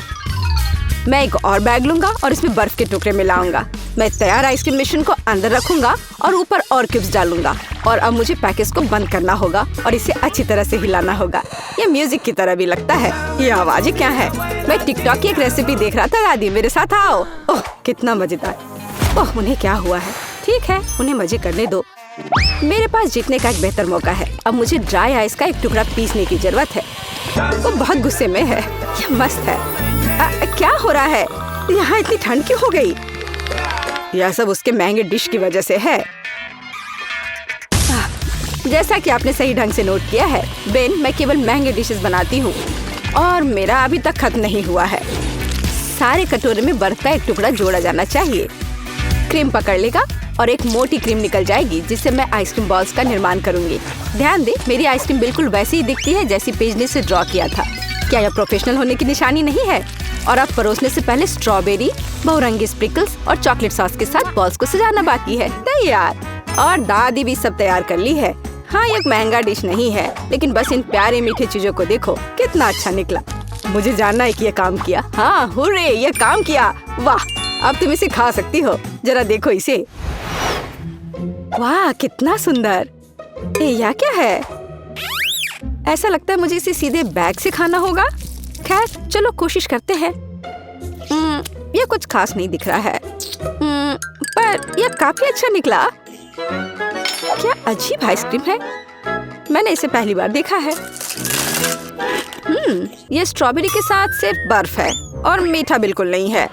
मैं एक और बैग लूंगा और इसमें बर्फ के टुकड़े मिलाऊंगा। मैं तैयार आइसक्रीम मिश्रण को अंदर रखूंगा और ऊपर और क्यूब्स डालूंगा। और अब मुझे पैकेज को बंद करना होगा और इसे अच्छी तरह से हिलाना होगा। ये म्यूजिक की तरह भी लगता है। ये आवाजें क्या है? मैं टिकटॉक की एक रेसिपी देख रहा था। दादी, मेरे साथ आओ। ओह, कितना मजेदार। ओह, उन्हें क्या हुआ है? ठीक है, उन्हें मजे करने दो। मेरे पास जीतने का एक बेहतर मौका है। अब मुझे ड्राई आइस का एक टुकड़ा पीसने की जरूरत है। वो बहुत गुस्से में है। ये मस्त है। क्या हो रहा है? यहाँ इतनी ठंड क्यों हो गई? यह सब उसके महंगे डिश की वजह से है। जैसा कि आपने सही ढंग से नोट किया है बेन, मैं केवल महंगे डिशेस बनाती हूँ और मेरा अभी तक खत्म नहीं हुआ है। सारे कटोरे में बर्फ का एक टुकड़ा जोड़ा जाना चाहिए। क्रीम पकड़ लेगा और एक मोटी क्रीम निकल जाएगी, जिससे मैं आइसक्रीम बॉल्स का निर्माण करूंगी। ध्यान दे, मेरी आइसक्रीम बिल्कुल वैसी ही दिखती है जैसी पेज ने इसे ड्रॉ किया था। क्या यह प्रोफेशनल होने की निशानी नहीं है? और अब परोसने से पहले स्ट्रॉबेरी, बहुरंगी स्प्रिंकल्स और चॉकलेट सॉस के साथ बॉल्स को सजाना बाकी है। तैयार। और दादी भी सब तैयार कर ली है। हाँ, ये एक महंगा डिश नहीं है, लेकिन बस इन प्यारे मीठे चीजों को देखो, कितना अच्छा निकला। मुझे जानना है कि ये काम किया। हाँ, हुर्रे, ये काम किया। वाह, अब तुम इसे खा सकती हो। जरा देखो इसे। वाह, कितना सुंदर। यह क्या है? ऐसा लगता है मुझे इसे सीधे बैग से खाना होगा। खैर, चलो कोशिश करते हैं। ये कुछ खास नहीं दिख रहा है, पर यह काफी अच्छा निकला। क्या अजीब आइसक्रीम है। मैंने इसे पहली बार देखा है। ये स्ट्रॉबेरी के साथ सिर्फ बर्फ है और मीठा बिल्कुल नहीं है।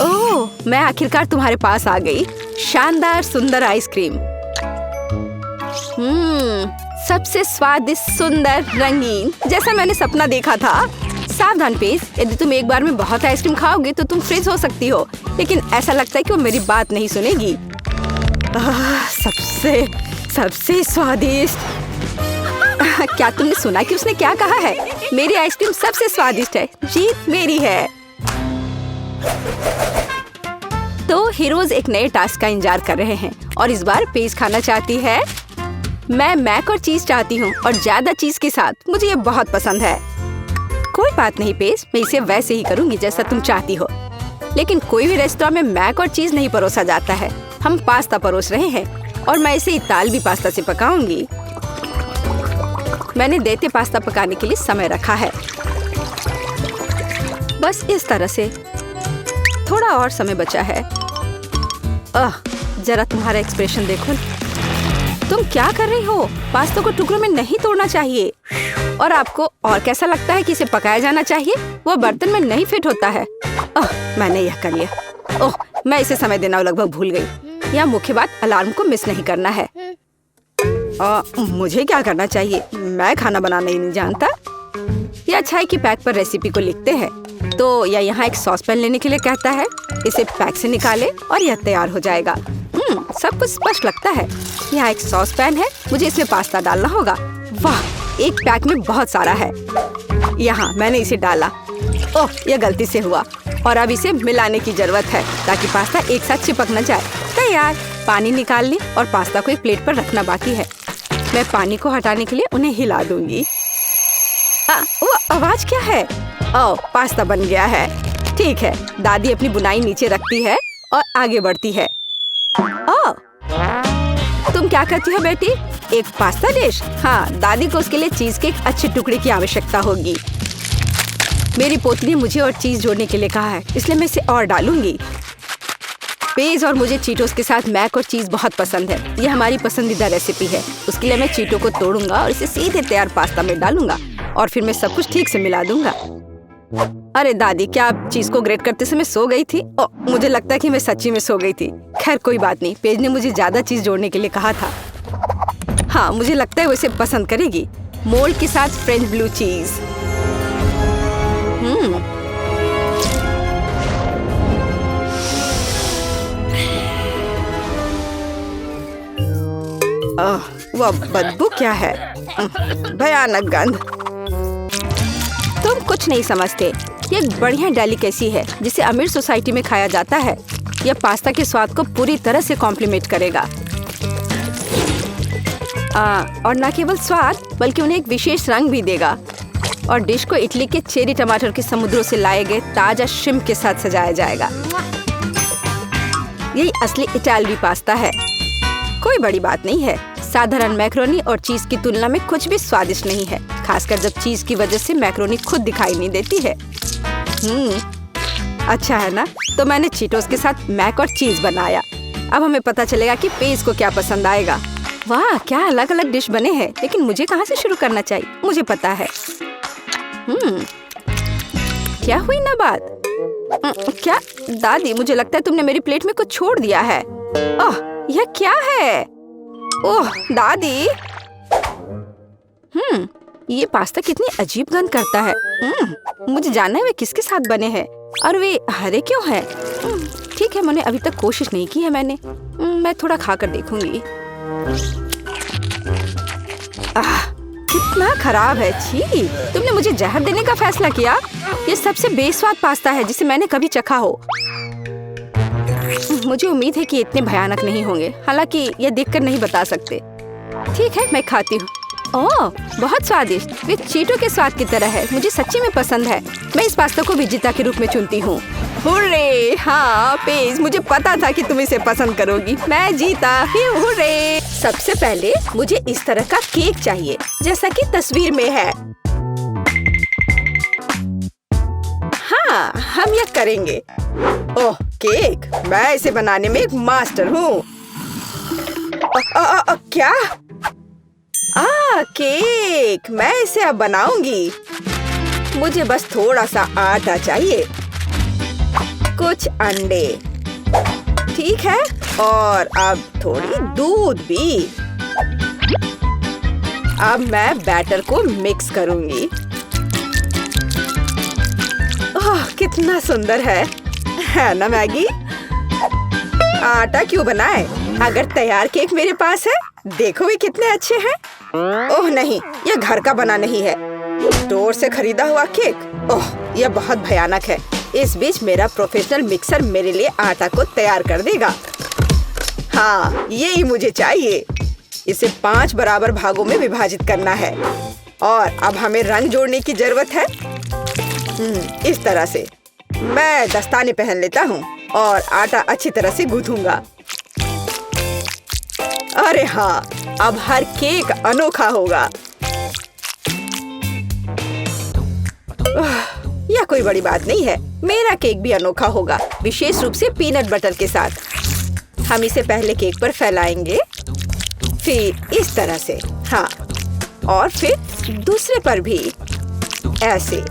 ओह, मैं आखिरकार तुम्हारे पास आ गई। शानदार सुंदर आइसक्रीम। सबसे स्वादिष्ट, सुंदर, रंगीन, जैसा मैंने सपना देखा था। सावधान पेज, यदि तुम एक बार में बहुत आइसक्रीम खाओगे तो तुम फ्रीज हो सकती हो। लेकिन ऐसा लगता है कि वो मेरी बात नहीं सुनेगी। सबसे स्वादिष्ट। क्या तुमने सुना कि उसने क्या कहा है? मेरी आइसक्रीम सबसे स्वादिष्ट है। जीत मेरी है। तो हीरोज एक नए टास्क का इंतजार कर रहे हैं और इस बार पेज खाना चाहती है। मैं मैक और चीज चाहती हूँ और ज्यादा चीज के साथ। मुझे ये बहुत पसंद है। कोई बात नहीं पेज, मैं इसे वैसे ही करूँगी जैसा तुम चाहती हो। लेकिन कोई भी रेस्टोरेंट में मैक और चीज नहीं परोसा जाता है। हम पास्ता परोस रहे हैं और मैं इसे इतालवी पास्ता से पकाऊंगी। मैंने देते पास्ता पकाने के लिए समय रखा है। बस इस तरह से। थोड़ा और समय बचा है। जरा तुम्हारा एक्सप्रेशन देखो। तुम क्या कर रही हो? पास्ता को टुकड़ों में नहीं तोड़ना चाहिए। और आपको और कैसा लगता है कि इसे पकाया जाना चाहिए? वो बर्तन में नहीं फिट होता है। मैंने यह कर लिया। मैं इसे समय देना लगभग भूल गई। यह मुख्य बात, अलार्म को मिस नहीं करना है। मुझे क्या करना चाहिए? मैं खाना बनाना ही नहीं जानता। यह अच्छा है कि पैक पर रेसिपी को लिखते हैं। तो यह यहाँ एक सॉस पैन लेने के लिए कहता है। इसे पैक से निकाले और यह तैयार हो जाएगा। सब कुछ स्पष्ट लगता है। यहाँ एक सॉस पैन है, मुझे इसमें पास्ता डालना होगा। वाह, एक पैक में बहुत सारा है। यहाँ मैंने इसे डाला। यह गलती से हुआ और अब इसे मिलाने की जरूरत है ताकि पास्ता एक साथ चिपक न जाए। तैयार। पानी निकाल ली और पास्ता को एक प्लेट पर रखना बाकी है। मैं पानी को हटाने के लिए उन्हें हिला दूंगी। वो आवाज क्या है? पास्ता बन गया है। ठीक है, दादी अपनी बुनाई नीचे रखती है और आगे बढ़ती है। तुम क्या करती हो बेटी? एक पास्ता डिश? हाँ, दादी को उसके लिए चीज के एक अच्छे टुकड़े की आवश्यकता होगी। मेरी पोती ने मुझे और चीज जोड़ने के लिए कहा है, इसलिए मैं इसे और डालूंगी। पेज और मुझे चीटोस के साथ मैक और चीज बहुत पसंद है। यह हमारी पसंदीदा रेसिपी है। उसके लिए मैं चीटो को तोड़ूंगा और इसे सीधे तैयार पास्ता में डालूंगा और फिर मैं सब कुछ ठीक से मिला दूंगा। अरे दादी, क्या आप चीज को ग्रेट करते समय सो गई थी? मुझे लगता है कि मैं सच्ची में सो गई थी। खैर कोई बात नहीं, पेज ने मुझे ज्यादा चीज जोड़ने के लिए कहा था। हाँ, मुझे लगता है वो इसे पसंद करेगी। मोल्ड के साथ फ्रेंच ब्लू चीज। वह बदबू क्या है? भयानक गंध। तुम कुछ नहीं समझते। ये एक बढ़िया डेलिकेसी है जिसे अमीर सोसाइटी में खाया जाता है। यह पास्ता के स्वाद को पूरी तरह से कॉम्प्लीमेंट करेगा। और न केवल स्वाद बल्कि उन्हें एक विशेष रंग भी देगा। और डिश को इटली के चेरी टमाटर के समुद्रों से लाए गए ताजा श्रिम्प के साथ सजाया जाएगा। यही असली इटालवी पास्ता है। कोई बड़ी बात नहीं है। साधारण मैक्रोनी और चीज की तुलना में कुछ भी स्वादिष्ट नहीं है, खासकर जब चीज की वजह से मैक्रोनी खुद दिखाई नहीं देती है। अच्छा है ना? तो मैंने चीटोस के साथ मैक और चीज बनाया। अब हमें पता चलेगा कि पेज को क्या पसंद आएगा। वाह, क्या अलग अलग डिश बने हैं, लेकिन मुझे कहाँ से शुरू करना चाहिए? मुझे पता है। क्या हुई ना बात? क्या दादी, मुझे लगता है तुमने मेरी प्लेट में कुछ छोड़ दिया है। यह क्या है? ओह दादी, ये पास्ता कितनी अजीब गंध करता है। मुझे जानना है वे किसके साथ बने हैं और वे हरे क्यों हैं। ठीक है, मैंने अभी तक कोशिश नहीं की है। मैं थोड़ा खाकर देखूंगी। कितना खराब है। छी, तुमने मुझे जहर देने का फैसला किया। ये सबसे बेस्वाद पास्ता है जिसे मैंने कभी चखा हो। मुझे उम्मीद है कि इतने भयानक नहीं होंगे, हालांकि ये देखकर नहीं बता सकते। ठीक है, मैं खाती हूँ। बहुत स्वादिष्ट। वे चीटो के स्वाद की तरह है। मुझे सच्ची में पसंद है। मैं इस पास्ता को विजेता के रूप में चुनती हूँ। हुर्रे! हाँ पेज, मुझे पता था कि तुम इसे पसंद करोगी। मैं जीता। हुर्रे! सबसे पहले मुझे इस तरह का केक चाहिए जैसा कि तस्वीर में है। हाँ, हम यह करेंगे। ओह केक, मैं इसे बनाने में एक मास्टर हूँ। क्या? केक, मैं इसे अब बनाऊंगी। मुझे बस थोड़ा सा आटा चाहिए, कुछ अंडे, ठीक है, और अब थोड़ी दूध भी। अब मैं बैटर को मिक्स करूंगी। ओह कितना सुंदर है ना मैगी? आटा क्यों बनाए अगर तैयार केक मेरे पास है। देखो ये कितने अच्छे हैं। ओह नहीं, यह घर का बना नहीं है, स्टोर से खरीदा हुआ केक। ओह यह बहुत भयानक है। इस बीच मेरा प्रोफेशनल मिक्सर मेरे लिए आटा को तैयार कर देगा। हाँ, यही मुझे चाहिए। इसे 5 बराबर भागों में विभाजित करना है और अब हमें रंग जोड़ने की जरूरत है। इस तरह से मैं दस्ताने पहन लेता हूँ और आटा अच्छी तरह से गूंथूंगा। अरे हाँ, अब हर केक अनोखा होगा। यह कोई बड़ी बात नहीं है, मेरा केक भी अनोखा होगा, विशेष रूप से पीनट बटर के साथ। हम इसे पहले केक पर फैलाएंगे, फिर इस तरह से, हाँ, और फिर दूसरे पर भी ऐसे।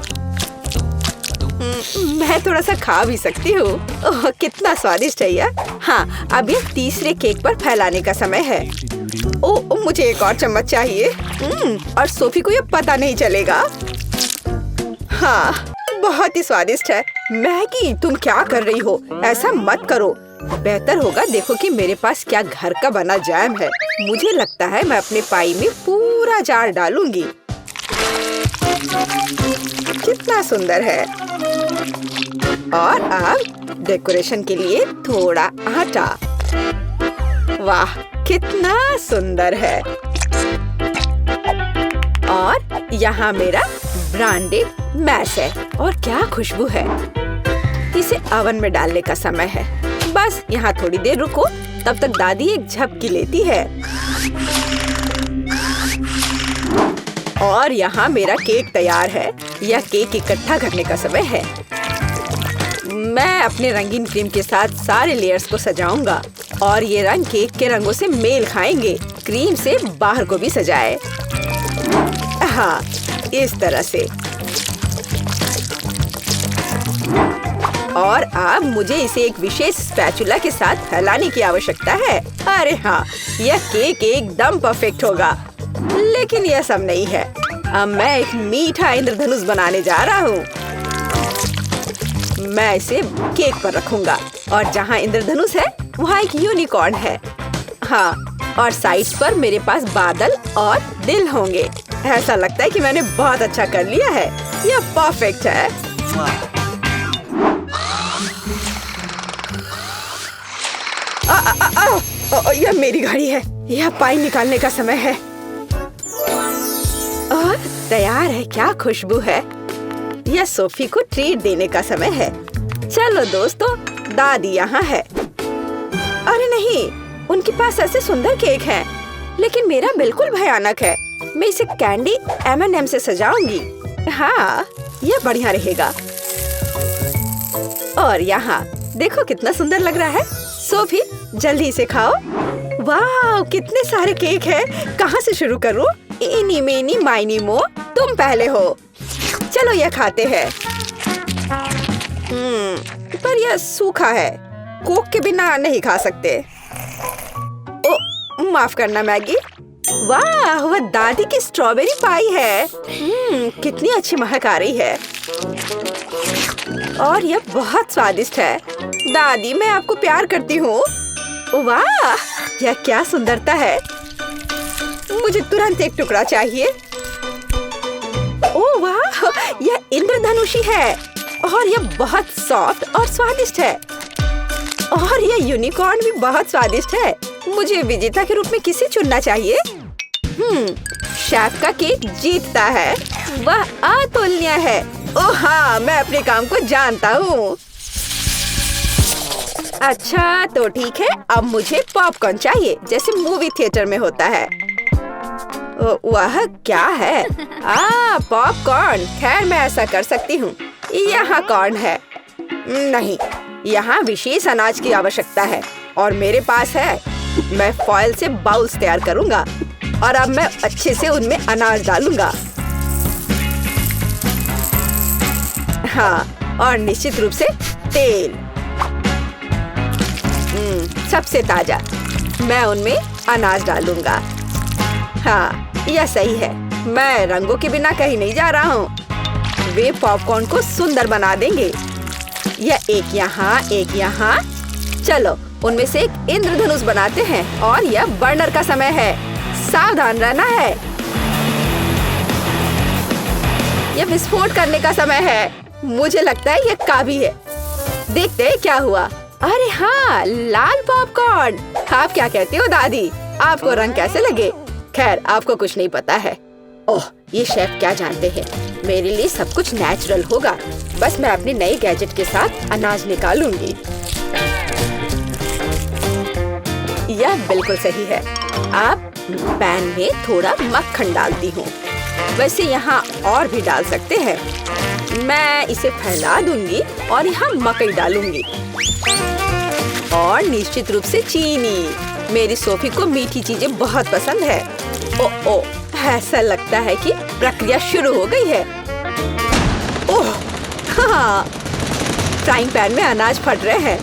मैं थोड़ा सा खा भी सकती हूँ। ओह, कितना स्वादिष्ट है यह। हाँ, अब ये तीसरे केक पर फैलाने का समय है। ओह, मुझे एक और चम्मच चाहिए। और सोफी को ये पता नहीं चलेगा। हाँ, बहुत ही स्वादिष्ट है। मैगी, तुम क्या कर रही हो? ऐसा मत करो। बेहतर होगा देखो कि मेरे पास क्या घर का बना जैम है। मुझे लगता है मैं अपने पाई में पूरा जार डालूंगी। कितना सुंदर है। और अब डेकोरेशन के लिए थोड़ा आटा। वाह, कितना सुंदर है। और यहाँ मेरा ब्रांडेड मैश है। और क्या खुशबू है। इसे ओवन में डालने का समय है। बस यहाँ थोड़ी देर रुको, तब तक दादी एक झपकी लेती है। और यहाँ मेरा केक तैयार है। यह केक इकट्ठा करने का समय है। मैं अपने रंगीन क्रीम के साथ सारे लेयर्स को सजाऊंगा और ये रंग केक के रंगों से मेल खाएंगे। क्रीम से बाहर को भी सजाए। हाँ, इस तरह से। और अब मुझे इसे एक विशेष स्पैचुला के साथ फैलाने की आवश्यकता है। अरे हाँ, यह केक एकदम परफेक्ट होगा। लेकिन यह सब नहीं है। अब मैं एक मीठा इंद्रधनुष बनाने जा रहा हूँ। मैं इसे केक पर रखूंगा और जहाँ इंद्रधनुष है वहाँ एक यूनिकॉर्न है। हाँ, और साइड्स पर मेरे पास बादल और दिल होंगे। ऐसा लगता है कि मैंने बहुत अच्छा कर लिया है। यह परफेक्ट है। यह मेरी घड़ी है। यह पाई निकालने का समय है। और तैयार है। क्या खुशबू है। यह सोफी को ट्रीट देने का समय है। चलो दोस्तों, दादी यहाँ है। अरे नहीं, उनके पास ऐसे सुंदर केक हैं, लेकिन मेरा बिल्कुल भयानक है। मैं इसे कैंडी M&M से सजाऊंगी। हाँ, यह बढ़िया रहेगा। और यहाँ देखो कितना सुंदर लग रहा है। सोफी, जल्दी इसे खाओ। वाह, कितने सारे केक हैं। कहाँ से शुरू करूँ? इनी मेनी माइनी मो, तुम पहले हो। चलो यह खाते हैं। पर यह सूखा है। कोक के बिना नहीं खा सकते। ओ, माफ करना मैगी। वाह, वह दादी की स्ट्रॉबेरी पाई है। कितनी अच्छी महक आ रही है। और यह बहुत स्वादिष्ट है। दादी, मैं आपको प्यार करती हूँ। वाह, यह क्या सुंदरता है। मुझे तुरंत एक टुकड़ा चाहिए। ओह वाह, यह इंद्रधनुषी है और यह बहुत सॉफ्ट और स्वादिष्ट है। और यह यूनिकॉर्न भी बहुत स्वादिष्ट है। मुझे विजेता के रूप में किसे चुनना चाहिए? शेफ का केक जीतता है। वह अतुलनीय है। ओह हाँ, मैं अपने काम को जानता हूँ। अच्छा, तो ठीक है। अब मुझे पॉपकॉर्न चाहिए, जैसे मूवी थिएटर में होता है। वह क्या है? पॉपकॉर्न। खैर, मैं ऐसा कर सकती हूँ। यहाँ कॉर्न है। नहीं, यहाँ विशेष अनाज की आवश्यकता है और मेरे पास है। मैं फॉइल से बाउल्स तैयार करूँगा और अब मैं अच्छे से उनमें अनाज डालूंगा। हाँ, और निश्चित रूप से तेल। सबसे ताजा। मैं उनमें अनाज डालूंगा। हाँ, यह सही है। मैं रंगों के बिना कहीं नहीं जा रहा हूँ। वे पॉपकॉर्न को सुंदर बना देंगे। यह एक यहाँ, एक यहाँ। चलो, उनमें से एक इंद्रधनुष बनाते हैं और यह बर्नर का समय है। सावधान रहना है। यह विस्फोट करने का समय है। मुझे लगता है यह काफी है। देखते हैं क्या हुआ। अरे हाँ, लाल पॉपकॉर्न। आप क्या कहते हो दादी? आपको रंग कैसे लगे? खैर, आपको कुछ नहीं पता है। ओह, ये शेफ क्या जानते हैं। मेरे लिए सब कुछ नेचुरल होगा। बस मैं अपने नए गैजेट के साथ अनाज निकालूंगी। यह बिल्कुल सही है। आप पैन में थोड़ा मक्खन डालती हूँ। वैसे यहाँ और भी डाल सकते हैं। मैं इसे फैला दूंगी और यहाँ मकई डालूंगी। और निश्चित रूप से चीनी। मेरी सोफी को मीठी चीजें बहुत पसंद है। ओ, ऐसा लगता है कि प्रक्रिया शुरू हो गई है। ओह, हाँ, फ्राइंग पैन में अनाज फट रहे हैं।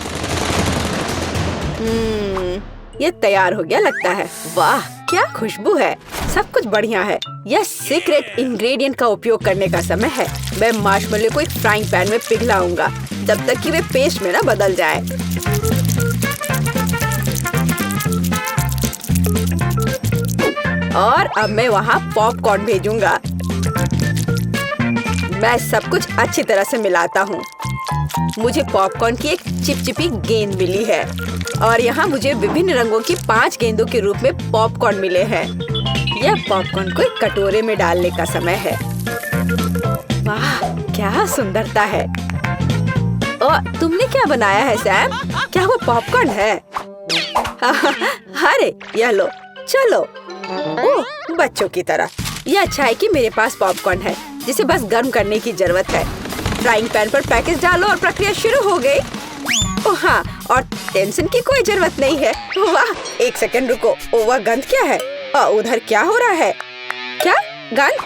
ये तैयार हो गया लगता है। वाह, क्या खुशबू है। सब कुछ बढ़िया है। यह सीक्रेट इंग्रेडिएंट का उपयोग करने का समय है। मैं मार्शमेलो को एक फ्राइंग पैन में पिघलाऊंगा जब तक कि वे पेस्ट में न बदल जाए। और अब मैं वहाँ पॉपकॉर्न भेजूंगा। मैं सब कुछ अच्छी तरह से मिलाता हूँ। मुझे पॉपकॉर्न की एक चिपचिपी गेंद मिली है और यहाँ मुझे विभिन्न रंगों की 5 गेंदों के रूप में पॉपकॉर्न मिले हैं। यह पॉपकॉर्न को एक कटोरे में डालने का समय है। वाह, क्या सुंदरता है। और तुमने क्या बनाया है सैम? क्या वो पॉपकॉर्न है? अरे यह लो, चलो। ओह, बच्चों की तरह। यह अच्छा है कि मेरे पास पॉपकॉर्न है जिसे बस गर्म करने की जरूरत है। फ्राइंग पैन पर पैकेज डालो और प्रक्रिया शुरू हो गई। ओह हाँ, और टेंशन की कोई जरूरत नहीं है। वाह, एक सेकंड रुको। ओह, वह गंध क्या है? उधर क्या हो रहा है? क्या गंध?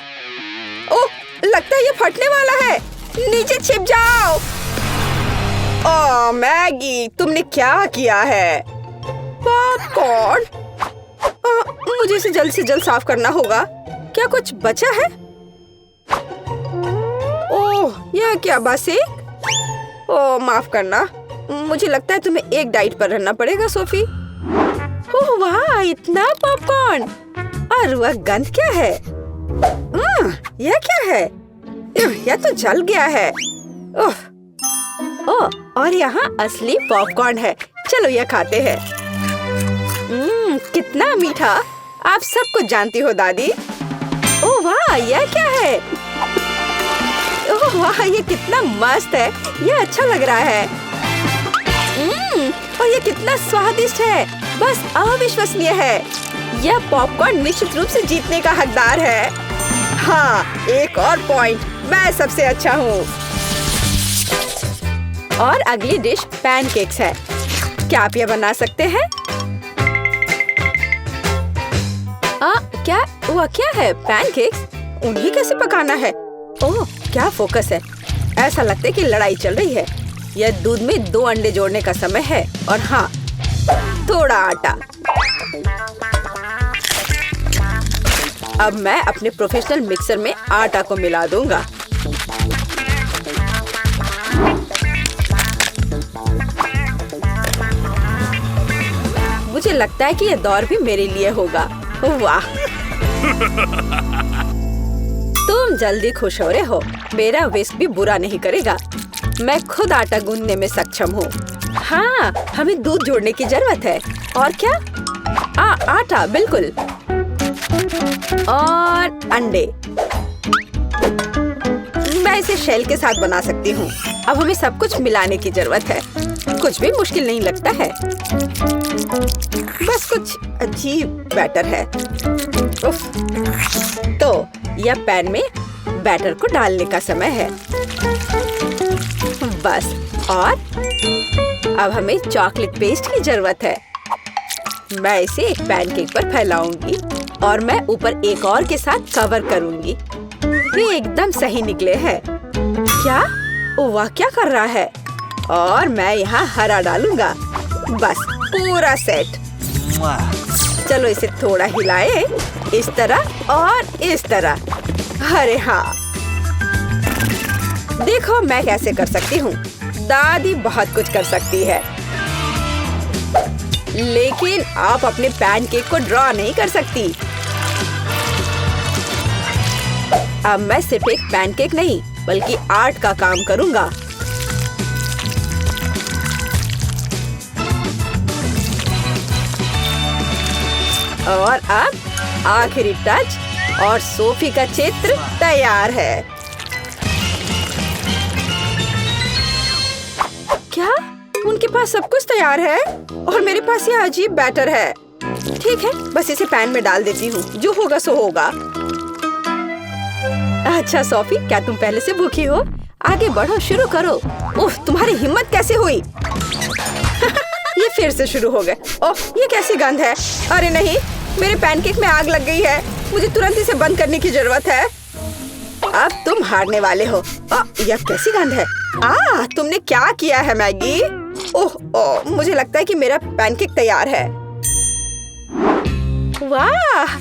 ओह, लगता है ये फटने वाला है। नीचे छिप जाओ। ओह मैगी, तुमने क्या किया है? पॉपकॉर्न। मुझे इसे जल्द से जल्द साफ करना होगा। क्या कुछ बचा है? ओह, यह क्या बस एक? ओह, माफ करना। मुझे लगता है तुम्हें एक डाइट पर रहना पड़ेगा सोफी। ओह वाह, इतना पॉपकॉर्न। और वह गंध क्या है? यह क्या है? यह तो जल गया है। ओह, और यहाँ असली पॉपकॉर्न है। चलो यह खाते हैं। कितना मीठा। आप सब कुछ जानती हो दादी। ओह वाह, यह क्या है? ओह वाह, ये कितना मस्त है। यह अच्छा लग रहा है। और ये कितना स्वादिष्ट है। बस अविश्वसनीय है। यह पॉपकॉर्न निश्चित रूप से जीतने का हकदार है। हाँ, एक और पॉइंट। मैं सबसे अच्छा हूँ। और अगली डिश पैनकेक्स है। क्या आप यह बना सकते हैं? क्या है? पैनकेक्स? उन्हें कैसे पकाना है? ओह, क्या फोकस है। ऐसा लगता है कि लड़ाई चल रही है। यह दूध में 2 अंडे जोड़ने का समय है और हाँ, थोड़ा आटा। अब मैं अपने प्रोफेशनल मिक्सर में आटा को मिला दूंगा। मुझे लगता है कि यह दौर भी मेरे लिए होगा। वाह, तुम जल्दी खुश हो रहे हो। मेरा विस्क भी बुरा नहीं करेगा। मैं खुद आटा गूंदने में सक्षम हूँ। हाँ, हमें दूध जोड़ने की जरूरत है। और क्या? आटा, बिल्कुल। और अंडे। मैं इसे शेल के साथ बना सकती हूँ। अब हमें सब कुछ मिलाने की जरूरत है। कुछ भी मुश्किल नहीं लगता है। बस कुछ अजीब बैटर है। उफ। तो यह पैन में बैटर को डालने का समय है। बस, और अब हमें चॉकलेट पेस्ट की जरूरत है। मैं इसे एक पैनकेक पर फैलाऊंगी और मैं ऊपर एक और के साथ कवर करूंगी। ये एकदम सही निकले हैं। क्या? ओ वाह, क्या कर रहा है? और मैं यहाँ हरा डालूंगा। बस, पूरा सेट। चलो इसे थोड़ा हिलाए, इस तरह और इस तरह। अरे हाँ, देखो मैं कैसे कर सकती हूँ। दादी बहुत कुछ कर सकती है, लेकिन आप अपने पैनकेक को ड्रॉ नहीं कर सकती। अब मैं सिर्फ एक पैनकेक नहीं बल्कि आर्ट का काम करूँगा। और अब आखिरी टच और सोफी का चित्र तैयार है। क्या? उनके पास सब कुछ तैयार है और मेरे पास ये अजीब बैटर है। ठीक है, बस इसे पैन में डाल देती हूँ। जो होगा सो होगा। अच्छा सोफी, क्या तुम पहले से भूखी हो? आगे बढ़ो, शुरू करो। उफ, तुम्हारी हिम्मत कैसे हुई? ये फिर से शुरू हो गए। ओह, ये कैसी गंध है। अरे नहीं, मेरे पैनकेक में आग लग गई है। मुझे तुरंत इसे बंद करने की जरूरत है। अब तुम हारने वाले हो। यह कैसी गंध है। तुमने क्या किया है मैगी। ओह, मुझे लगता है कि मेरा पैनकेक तैयार है। वाह,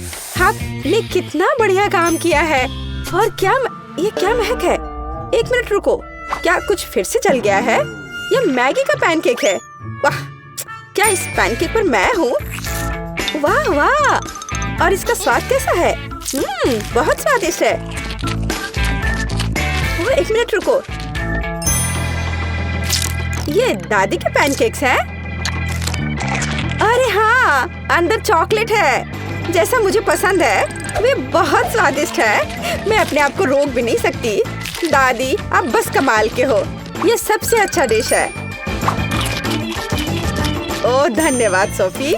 आपने कितना बढ़िया काम किया है। और ये क्या महक है। एक मिनट रुको, क्या कुछ फिर से जल गया है। यह मैगी का पैनकेक है। वाह, क्या इस पैनकेक पर मैं हूँ। वाह वाह, और इसका स्वाद कैसा है। बहुत स्वादिष्ट है। एक मिनट रुको, ये दादी के पैनकेक्स हैं? अरे हाँ, अंदर चॉकलेट है जैसा मुझे पसंद है। वे बहुत स्वादिष्ट है। मैं अपने आप को रोक भी नहीं सकती। दादी, आप बस कमाल के हो। ये सबसे अच्छा डिश है। ओह धन्यवाद सोफी,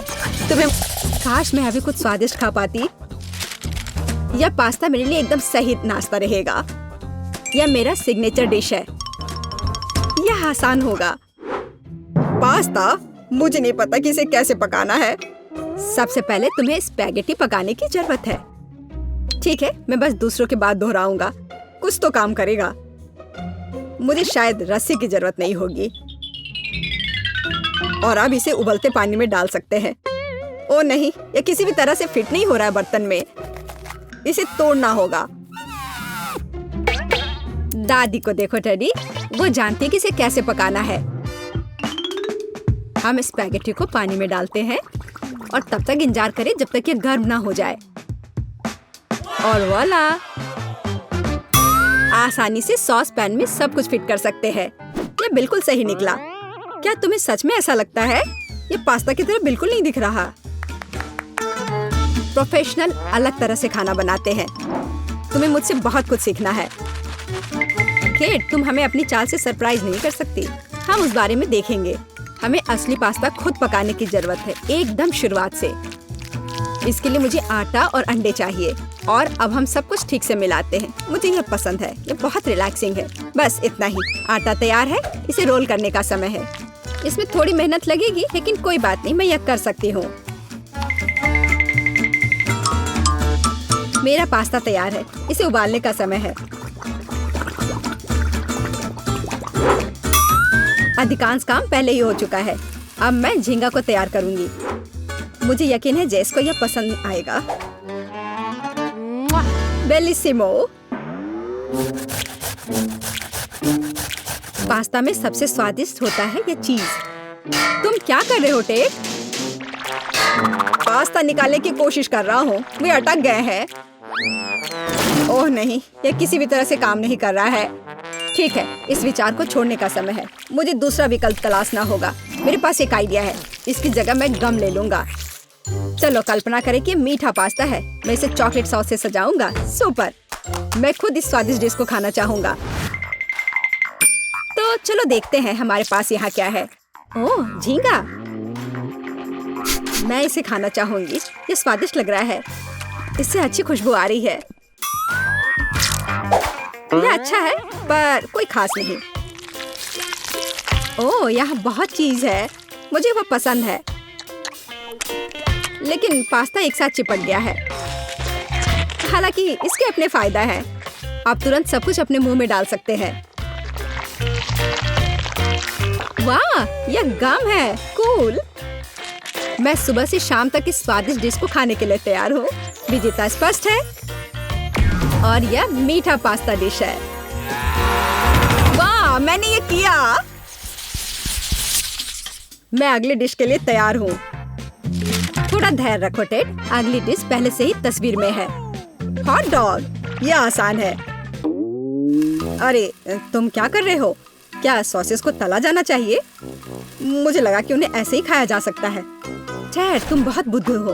तुम्हें। काश मैं अभी कुछ स्वादिष्ट खा पाती। यह पास्ता मेरे लिए एकदम सही नाश्ता रहेगा। यह मेरा सिग्नेचर डिश है। यह आसान होगा। पास्ता? मुझे नहीं पता कि इसे कैसे पकाना है। सबसे पहले तुम्हें स्पैगेटी पकाने की जरूरत है। ठीक है, मैं बस दूसरों के बाद दोहराऊंगा। कुछ तो काम करेगा। मुझे शायद रस्सी की जरूरत नहीं होगी। और अब इसे उबलते पानी में डाल सकते हैं। ओ नहीं, ये किसी भी तरह से फिट नहीं हो रहा है बर्तन में। इसे तोड़ना होगा। दादी को देखो टेडी, वो जानती है कि इसे कैसे पकाना है। हम स्पैगेटी को पानी में डालते हैं और तब तक इंतजार करें जब तक ये गर्म ना हो जाए। और वाला, आसानी से सॉस पैन में सब कुछ फिट कर सकते हैं। ये बिल्कुल सही निकला। क्या तुम्हें सच में ऐसा लगता है? ये पास्ता की तरह बिल्कुल नहीं दिख रहा। प्रोफेशनल अलग तरह से खाना बनाते हैं। तुम्हें मुझसे बहुत कुछ सीखना है। केट, तुम हमें अपनी चाल से सरप्राइज नहीं कर सकती। हम उस बारे में देखेंगे। हमें असली पास्ता खुद पकाने की जरूरत है, एकदम शुरुआत से। इसके लिए मुझे आटा और अंडे चाहिए। और अब हम सब कुछ ठीक से मिलाते हैं। मुझे यह पसंद है। ये बहुत रिलैक्सिंग है। बस इतना ही। आटा तैयार है। इसे रोल करने का समय है। इसमें थोड़ी मेहनत लगेगी, लेकिन कोई बात नहीं, मैं यह कर सकती हूँ। मेरा पास्ता तैयार है। इसे उबालने का समय है। अधिकांश काम पहले ही हो चुका है। अब मैं झींगा को तैयार करूंगी। मुझे यकीन है जेस को यह पसंद आएगा। बेलिसिमो। पास्ता में सबसे स्वादिष्ट होता है यह चीज। तुम क्या कर रहे हो टेक? पास्ता निकालने की कोशिश कर रहा हूँ। वे अटक गए हैं। ओह नहीं, यह किसी भी तरह से काम नहीं कर रहा है। ठीक है, इस विचार को छोड़ने का समय है। मुझे दूसरा विकल्प तलाशना होगा। मेरे पास एक आइडिया है। इसकी जगह मैं गम ले लूंगा। चलो कल्पना करें कि मीठा पास्ता है। मैं इसे चॉकलेट सॉस से सजाऊंगा। सुपर। मैं खुद इस स्वादिष्ट डिश को खाना चाहूंगा। तो चलो देखते हैं हमारे पास यहाँ क्या है। ओह, झींगा। मैं इसे खाना चाहूंगी। ये स्वादिष्ट लग रहा है। इससे अच्छी खुशबू आ रही है। यह अच्छा है, पर कोई खास नहीं। ओह, यहाँ बहुत चीज है। मुझे वह पसंद है। लेकिन पास्ता एक साथ चिपक गया है। हालांकि इसके अपने फायदा है। आप तुरंत सब कुछ अपने मुंह में डाल सकते हैं। वाह, यह गम है। कूल। मैं सुबह से शाम तक इस स्वादिष्ट डिश को खाने के लिए तैयार हूँ। विजेता स्पष्ट है। और यह मीठा पास्ता डिश है। वाह, मैंने ये किया। मैं अगली डिश के लिए तैयार हूँ। थोड़ा धैर्य रखो टेड। अगली डिश पहले से ही तस्वीर में है। Hot dog. यह आसान है। अरे तुम क्या कर रहे हो? क्या सॉसेस को तला जाना चाहिए? मुझे लगा कि उन्हें ऐसे ही खाया जा सकता है। टेड, तुम बहुत बुद्धू हो।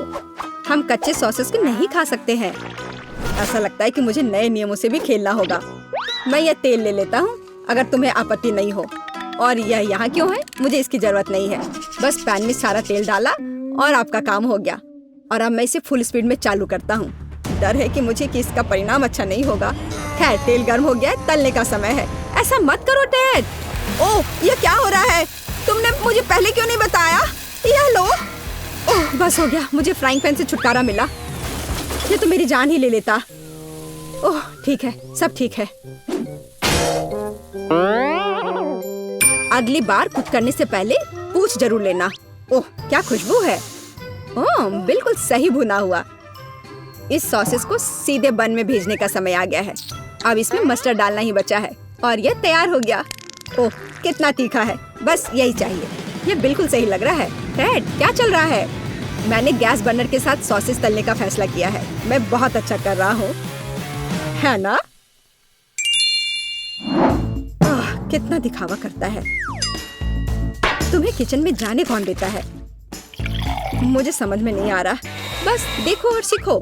हम कच्चे सॉसेस को नहीं खा सकते हैं। ऐसा लगता है कि मुझे नए नियमों से भी खेलना होगा। मैं यह तेल ले लेता हूँ, अगर तुम्हें आपत्ति नहीं हो। और यह यहाँ क्यों है? मुझे इसकी जरूरत नहीं है। बस पैन में सारा तेल डाला और आपका काम हो गया। और अब मैं इसे फुल स्पीड में चालू करता हूँ। डर है कि इसका परिणाम अच्छा नहीं होगा। खैर, तेल गर्म हो गया है। तलने का समय है। ऐसा मत करो टेड। ओह, ये क्या हो रहा है? तुमने मुझे पहले क्यों नहीं बताया? यह लो। ओह, बस हो गया, मुझे फ्राइंग पैन से छुटकारा मिला। ये तो मेरी जान ही ले लेता। ओह ठीक है, सब ठीक है। अगली बार कुक करने से पहले पूछ जरूर लेना। ओह क्या खुशबू है। ओह बिल्कुल सही भुना हुआ। इस सॉसेस को सीधे बन में भेजने का समय आ गया है। अब इसमें मस्टर्ड डालना ही बचा है और यह तैयार हो गया। ओह कितना तीखा है, बस यही चाहिए। यह बिल्कुन सही लग रहा है। टेड क्या चल रहा है? मैंने गैस बर्नर के साथ सॉसेस तलने का फैसला किया है। मैं बहुत अच्छा कर रहा हूँ, है ना? कितना दिखावा करता है। तुम्हें किचन में जाने कौन देता है? मुझे समझ में नहीं आ रहा। बस देखो और सीखो।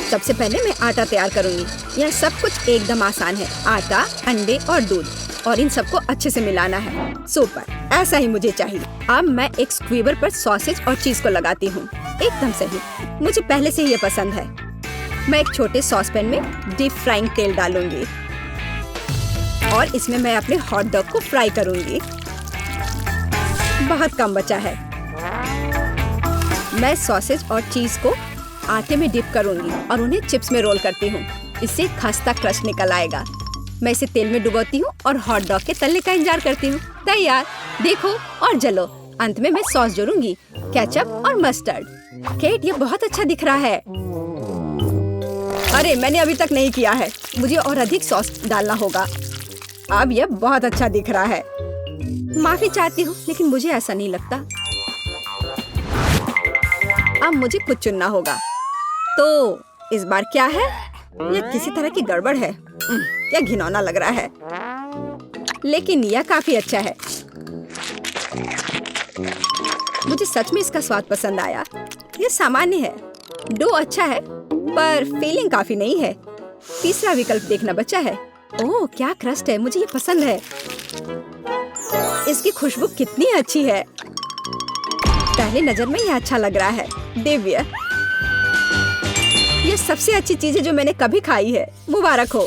सबसे पहले मैं आटा तैयार करूंगी। यह सब कुछ एकदम आसान है। आटा, अंडे और दूध, और इन सबको अच्छे से मिलाना है। सुपर, ऐसा ही मुझे चाहिए। अब मैं एक स्क्वीवर पर सॉसेज और चीज को लगाती हूँ। एकदम सही, मुझे पहले से ही ये पसंद है। मैं एक छोटे सॉसपैन में डीप फ्राइंग तेल डालूंगी और इसमें मैं अपने हॉट डॉग को फ्राई करूंगी। बहुत कम बचा है। मैं सॉसेज और चीज को आटे में डिप करूंगी और उन्हें चिप्स में रोल करती हूँ। इससे खस्ता क्रस्ट निकल आएगा। मैं इसे तेल में डुबोती हूँ और हॉट डॉग के तलने का इंतजार करती हूँ। तैयार, देखो और जलो। अंत में मैं सॉस जोड़ूंगी, केचप और मस्टर्ड। केट, ये बहुत अच्छा दिख रहा है। अरे मैंने अभी तक नहीं किया है, मुझे और अधिक सॉस डालना होगा। अब यह बहुत अच्छा दिख रहा है। माफी चाहती हूँ, लेकिन मुझे ऐसा नहीं लगता। अब मुझे कुछ चुनना होगा। तो इस बार क्या है? यह किसी तरह की गड़बड़ है। यह घिनौना लग रहा है, लेकिन यह काफी अच्छा है। मुझे सच में इसका स्वाद पसंद आया। यह सामान्य है। डो अच्छा है, पर फीलिंग काफी नहीं है। तीसरा विकल्प देखना बचा है। ओह क्या क्रस्ट है, मुझे ये पसंद है। इसकी खुशबू कितनी अच्छी है। पहले नजर में यह अच्छा लग रहा है। दिव्य, यह सबसे अच्छी चीज है जो मैंने कभी खाई है। मुबारक हो।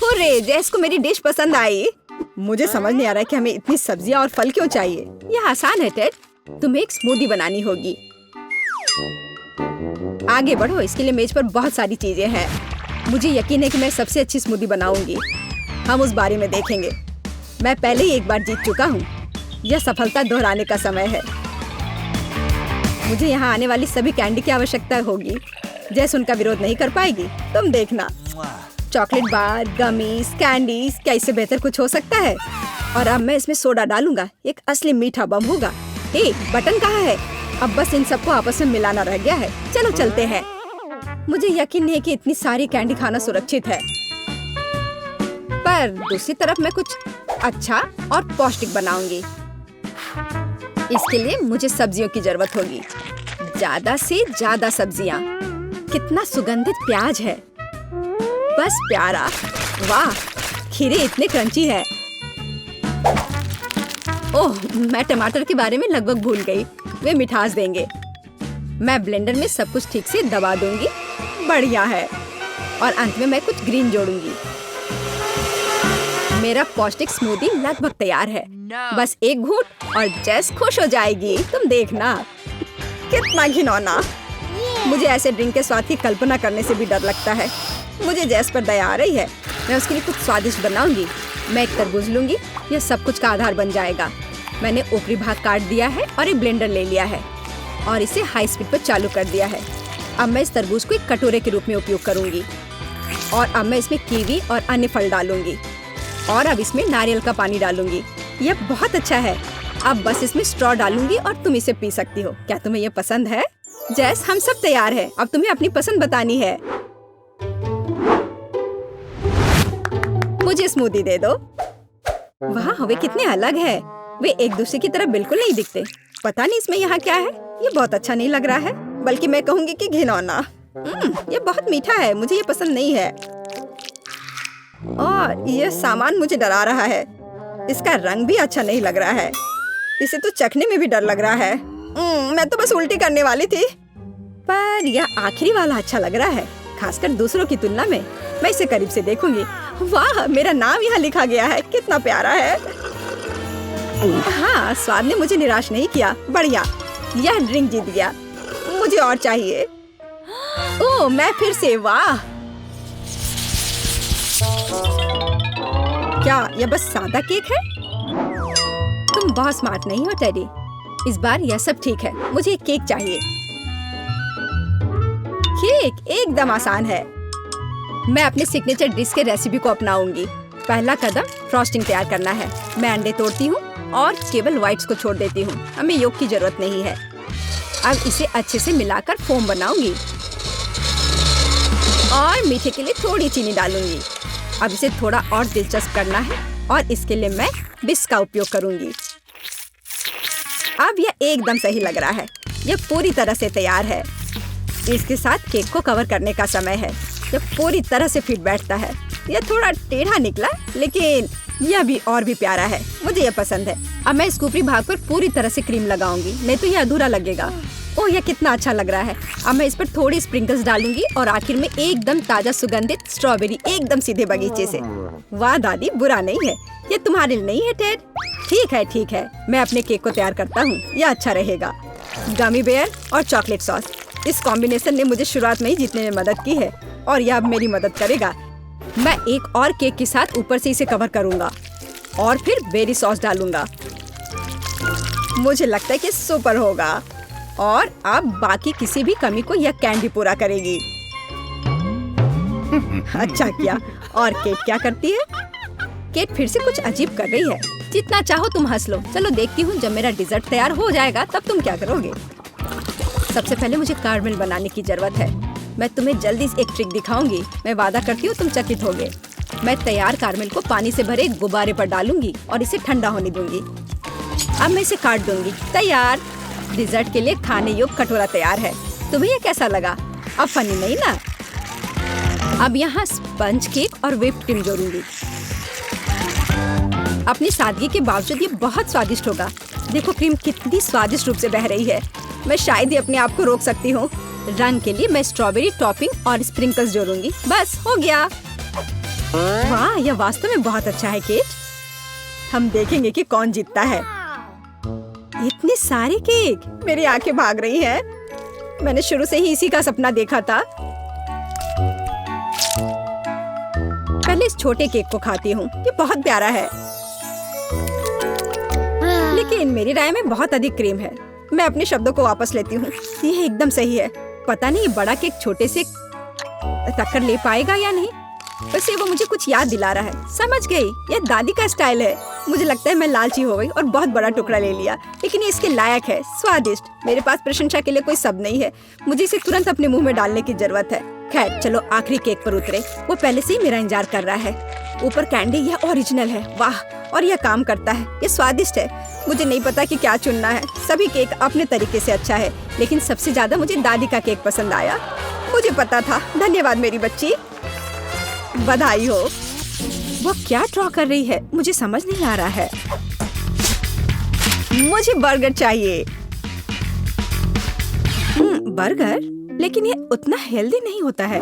हुर्रे, जैस को मेरी डिश पसंद आई। मुझे समझ नहीं आ रहा है कि हमें इतनी सब्जियां और फल क्यों चाहिए। यह आसान है टेड, तुम्हें एक स्मूदी बनानी होगी। आगे बढ़ो, इसके लिए मेज पर बहुत सारी चीजें हैं। मुझे यकीन है कि मैं सबसे अच्छी स्मूदी बनाऊंगी। हम उस बारे में देखेंगे। मैं पहले ही एक बार जीत चुका हूँ। यह सफलता दोहराने का समय है। मुझे यहाँ आने वाली सभी कैंडी की आवश्यकता होगी। जैस उनका विरोध नहीं कर पाएगी, तुम देखना। चॉकलेट बार, गमीज, कैंडीज, क्या इससे बेहतर कुछ हो सकता है? और अब मैं इसमें सोडा डालूंगा। एक असली मीठा बम होगा। हे, बटन कहाँ है? अब बस इन सबको आपस में मिलाना रह गया है। चलो चलते हैं। मुझे यकीन नहीं है कि इतनी सारी कैंडी खाना सुरक्षित है, पर दूसरी तरफ मैं कुछ अच्छा और पौष्टिक बनाऊंगी। इसके लिए मुझे सब्जियों की जरूरत होगी। ज्यादा से ज्यादा सब्जियाँ। कितना सुगंधित प्याज है, बस प्यारा। वाह, खीरे इतने क्रंची है। ओह, मैं टमाटर के बारे में लगभग भूल गई। वे मिठास देंगे। मैं ब्लेंडर में सब कुछ ठीक से दबा दूंगी। बढ़िया है। और अंत में मैं कुछ ग्रीन जोड़ूंगी। मेरा पौष्टिक स्मूदी लगभग तैयार है। बस एक घूंट और जैस खुश हो जाएगी। तुम देखना। कितना घिनौना। मुझे ऐसे ड्रिंक के स्वाद की कल्पना करने से भी डर लगता है। मुझे जैस पर दया आ रही है। मैं उसके लिए कुछ स्वादिष्ट बनाऊंगी। मैं एक तरबूज लूंगी। यह सब कुछ का आधार बन जाएगा। मैंने ऊपरी भाग काट दिया है और एक ब्लेंडर ले लिया है और इसे हाई स्पीड पर चालू कर दिया है। अब मैं इस तरबूज को एक कटोरे के रूप में उपयोग करूंगी और अब मैं इसमें कीवी और अन्य फल डालूंगी और अब इसमें नारियल का पानी डालूंगी। यह बहुत अच्छा है। अब बस इसमें स्ट्रॉ डालूंगी और तुम इसे पी सकती हो। क्या तुम्हें यह पसंद है? जैस, हम सब तैयार हैं। अब तुम्हें अपनी पसंद बतानी है। मुझे स्मूदी दे दो। वाह, वे कितने अलग है। वे एक दूसरे की तरह बिल्कुल नहीं दिखते। पता नहीं इसमें यहाँ क्या है। ये बहुत अच्छा नहीं लग रहा है, बल्कि मैं कहूँगी कि घिनौना। ये बहुत मीठा है। मुझे ये पसंद नहीं है और यह सामान मुझे डरा रहा है। इसका रंग भी अच्छा नहीं लग रहा है। इसे तो चखने में भी डर लग रहा है। मैं तो बस उल्टी करने वाली थी, पर यह आखिरी वाला अच्छा लग रहा है, खासकर दूसरों की तुलना में। मैं इसे करीब से देखूंगी। वाह, मेरा नाम यहाँ लिखा गया है। कितना प्यारा है। हाँ, स्वाद ने मुझे निराश नहीं किया। बढ़िया। यह ड्रिंक जीत गया। मुझे और चाहिए। ओह, मैं फिर से, वाह! क्या यह बस सादा केक है? तुम बहुत स्मार्ट नहीं हो टेडी। इस बार यह सब ठीक है। मुझे केक चाहिए। केक एकदम आसान है। मैं अपने सिग्नेचर डिश के रेसिपी को अपनाऊंगी। पहला कदम फ्रॉस्टिंग तैयार करना है। मैं अंडे तोड़ती हूँ और केवल व्हाइट्स को छोड़ देती हूँ। हमें योग की जरूरत नहीं है। अब इसे अच्छे से मिलाकर फोम बनाऊंगी और मीठे के लिए थोड़ी चीनी डालूंगी। अब इसे थोड़ा और दिलचस्प करना है और इसके लिए मैं विस्क का उपयोग करूंगी। अब यह एकदम सही लग रहा है। यह पूरी तरह से तैयार है। इसके साथ केक को कवर करने का समय है। यह पूरी तरह से फिट बैठता है। यह थोड़ा टेढ़ा निकला, लेकिन यह भी और भी प्यारा है। मुझे यह पसंद है। अब मैं इसके ऊपरी भाग पर पूरी तरह से क्रीम लगाऊंगी, नहीं तो यह अधूरा लगेगा। ओह, यह कितना अच्छा लग रहा है। अब मैं इस पर थोड़ी स्प्रिंकल्स डालूंगी और आखिर में एकदम ताजा सुगंधित स्ट्रॉबेरी, एकदम सीधे बगीचे से। वाह दादी, बुरा नहीं है। यह तुम्हारे लिए नहीं है टेड? ठीक है। मैं अपने केक को तैयार करता हूँ। यह अच्छा रहेगा। गमी बेयर और चॉकलेट सॉस, इस कॉम्बिनेशन ने मुझे शुरुआत में ही जीतने में मदद की है और यह अब मेरी मदद करेगा। मैं एक और केक के साथ ऊपर से इसे कवर करूंगा और फिर बेरी सॉस डालूंगा। मुझे लगता है कि सुपर होगा और अब बाकी किसी भी कमी को यह कैंडी पूरा करेगी। अच्छा किया। और केट क्या करती है? केट फिर से कुछ अजीब कर रही है। जितना चाहो तुम हंस लो। चलो देखती हूँ, जब मेरा डिजर्ट तैयार हो जाएगा तब तुम क्या करोगे। सबसे पहले मुझे कारमेल बनाने की जरूरत है। मैं तुम्हें जल्दी एक ट्रिक दिखाऊंगी। मैं वादा करती हूँ तुम चकित होगे। मैं तैयार कारमेल को पानी से भरे गुब्बारे पर डालूंगी और इसे ठंडा होने दूंगी। अब मैं इसे काट दूंगी। तैयार। डिजर्ट के लिए खाने योग्य कटोरा तैयार है। तुम्हें यह कैसा लगा? अब फनी नहीं ना? अब यहाँ स्पंज केक और व्हिप्ड क्रीम जोड़ूंगी। अपनी सादगी के बावजूद ये बहुत स्वादिष्ट होगा। देखो क्रीम कितनी स्वादिष्ट रूप से बह रही है। मैं शायद ही अपने आप को रोक सकती हूँ। रंग के लिए मैं स्ट्रॉबेरी टॉपिंग और स्प्रिंकल्स जोड़ूंगी। बस हो गया। वाह, यह वास्तव में बहुत अच्छा है केट। हम देखेंगे कि कौन जीतता है। इतने सारे केक, मेरी आंखें भाग रही हैं। मैंने शुरू से ही इसी का सपना देखा था। पहले इस छोटे केक को खाती हूँ। ये बहुत प्यारा है, लेकिन मेरी राय में बहुत अधिक क्रीम है। मैं अपने शब्दों को वापस लेती हूँ। ये एकदम सही है। पता नहीं बड़ा केक छोटे से टक्कर ले पाएगा या नहीं। वैसे वो मुझे कुछ याद दिला रहा है। समझ गई, यह दादी का स्टाइल है। मुझे लगता है मैं लालची हो गई और बहुत बड़ा टुकड़ा ले लिया, लेकिन ये इसके लायक है। स्वादिष्ट। मेरे पास प्रशंसा के लिए कोई शब्द नहीं है। मुझे इसे तुरंत अपने मुंह में डालने की जरूरत है। खैर चलो आखिरी केक पर उतरे। वो पहले से ही मेरा इंतजार कर रहा है। ऊपर कैंडी, यह ओरिजिनल है। वाह, और यह काम करता है। ये स्वादिष्ट है। मुझे नहीं पता कि क्या चुनना है। सभी केक अपने तरीके से अच्छा है, लेकिन सबसे ज्यादा मुझे दादी का केक पसंद आया। मुझे पता था। धन्यवाद मेरी बच्ची। बधाई हो। वो क्या ड्रॉ कर रही है? मुझे समझ नहीं आ रहा है। मुझे बर्गर चाहिए। बर्गर? लेकिन ये उतना हेल्दी नहीं होता है।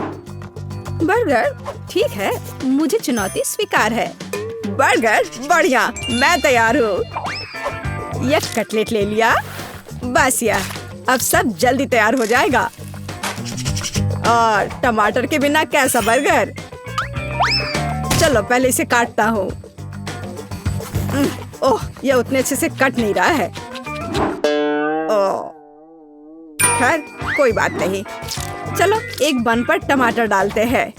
बर्गर ठीक है, मुझे चुनौती स्वीकार है। बर्गर बढ़िया, मैं तैयार हूँ। यह कटलेट ले लिया। बस यार, अब सब जल्दी तैयार हो जाएगा। और टमाटर के बिना कैसा बर्गर? चलो पहले इसे काटता हूँ। ओह, यह उतने अच्छे से कट नहीं रहा है। ओह, खैर कोई बात नहीं। चलो एक बन पर टमाटर डालते हैं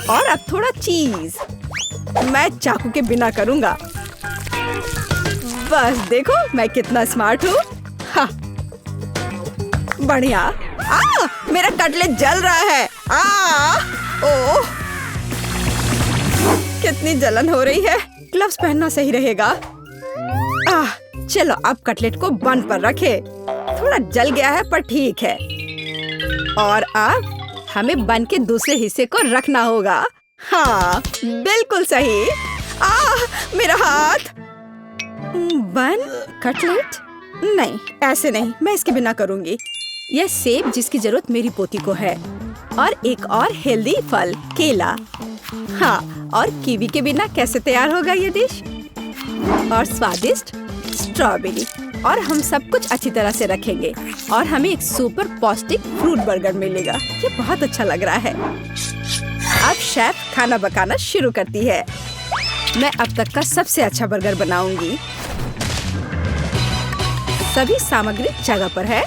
और अब थोड़ा चीज। मैं चाकू के बिना करूँगा। बस देखो मैं कितना स्मार्ट हूँ। हाँ, बढ़िया। मेरा कटलेट जल रहा है। ओह, कितनी जलन हो रही है। ग्लव्स पहनना सही रहेगा। चलो अब कटलेट को बन पर रखे। थोड़ा जल गया है पर ठीक है। और अब हमें बन के दूसरे हिस्से को रखना होगा। हाँ बिल्कुल सही। मेरा हाथ। बन कटलेट? नहीं, ऐसे नहीं। मैं इसके बिना करूँगी। यह सेब जिसकी जरूरत मेरी पोती को है, और एक और हेल्दी फल केला। हाँ, और कीवी के बिना कैसे तैयार होगा ये डिश? और स्वादिष्ट स्ट्रॉबेरी। और हम सब कुछ अच्छी तरह से रखेंगे और हमें एक सुपर पौष्टिक फ्रूट बर्गर मिलेगा। ये बहुत अच्छा लग रहा है। अब शेफ खाना पकाना शुरू करती है। मैं अब तक का सबसे अच्छा बर्गर बनाऊंगी। सभी सामग्री जगह पर है।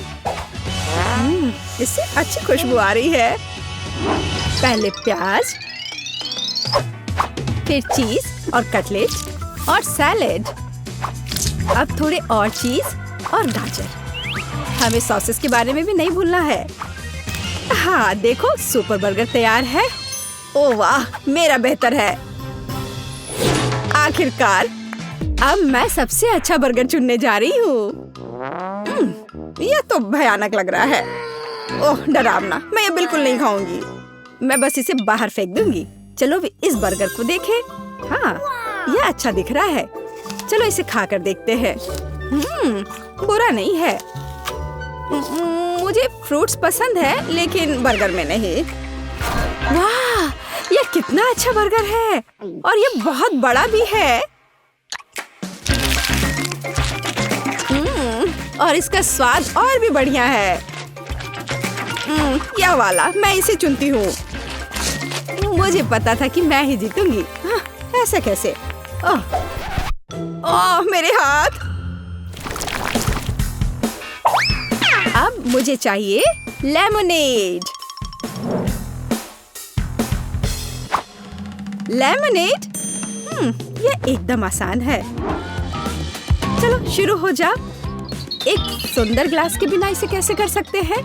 इससे अच्छी खुशबू आ रही है। पहले प्याज, फिर चीज और कटलेट और सैलेड। अब थोड़े और चीज और गाजर। हमें सॉसेस के बारे में भी नहीं भूलना है। हाँ देखो, सुपर बर्गर तैयार है। ओह वाह, मेरा बेहतर है। आखिरकार अब मैं सबसे अच्छा बर्गर चुनने जा रही हूँ। यह तो भयानक लग रहा है। ओह डरावना, मैं ये बिल्कुल नहीं खाऊंगी। मैं बस इसे बाहर फेंक दूंगी। चलो भी इस बर्गर को देखें। हाँ, यह अच्छा दिख रहा है। चलो इसे खाकर देखते हैं। बुरा नहीं है। मुझे फ्रूट्स पसंद है लेकिन बर्गर में नहीं। वाह, यह कितना अच्छा बर्गर है और यह बहुत बड़ा भी है। और इसका स्वाद और भी बढ़िया है। यह वाला मैं इसे चुनती हूँ। मुझे पता था कि मैं ही जीतूंगी। ऐसे कैसे? ओह मेरे हाथ। अब मुझे चाहिए लेमनेड। लेमनेड? यह एकदम आसान है। चलो शुरू हो जाओ। एक सुंदर ग्लास के बिना इसे कैसे कर सकते हैं?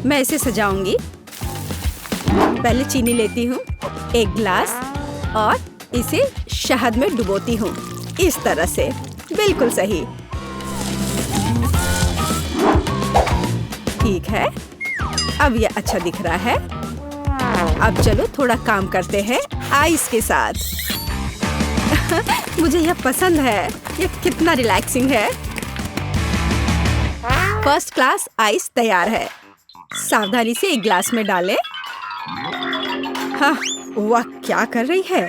मैं इसे सजाऊंगी। पहले चीनी लेती हूँ, एक ग्लास, और इसे शहद में डुबोती हूँ। इस तरह से, बिल्कुल सही। ठीक है, अब यह अच्छा दिख रहा है। अब चलो थोड़ा काम करते हैं आइस के साथ। मुझे यह पसंद है। यह कितना रिलैक्सिंग है। फर्स्ट क्लास आइस तैयार है। सावधानी से एक ग्लास में डालें। हाँ, वह क्या कर रही है?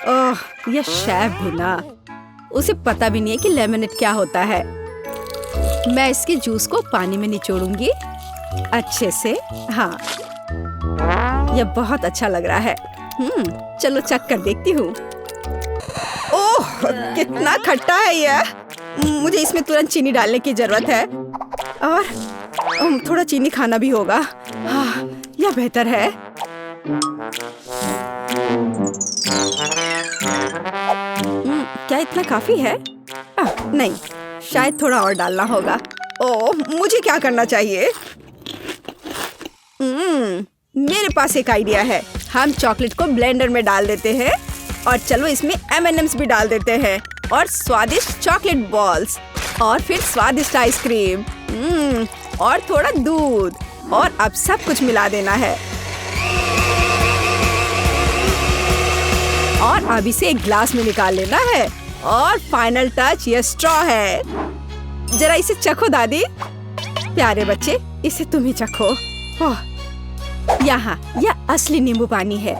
ओह, यह शेफ भी ना, उसे पता भी नहीं है कि लेमनेड क्या होता है। मैं इसके जूस को पानी में निचोड़ूंगी अच्छे से। हाँ, यह बहुत अच्छा लग रहा है। चलो चख कर देखती हूँ। ओह, कितना खट्टा है यह। मुझे इसमें तुरंत चीनी डालने की जरूरत है और थोड़ा चीनी खाना भी होगा। हाँ, यह बेहतर है। क्या इतना काफी है? नहीं, शायद थोड़ा और डालना होगा। ओह, मुझे क्या करना चाहिए? मेरे पास एक आइडिया है। हम चॉकलेट को ब्लेंडर में डाल देते हैं और चलो इसमें M&M's भी डाल देते हैं और स्वादिष्ट चॉकलेट बॉल्स और फिर स्वादिष्ट आइसक्रीम और थोड़ा दूध, और अब सब कुछ मिला देना है। और अब इसे एक ग्लास में निकाल लेना है। और फाइनल टच ये स्ट्रॉ है। जरा इसे चखो दादी। प्यारे बच्चे, इसे तुम ही चखो। यहाँ यह असली नींबू पानी है।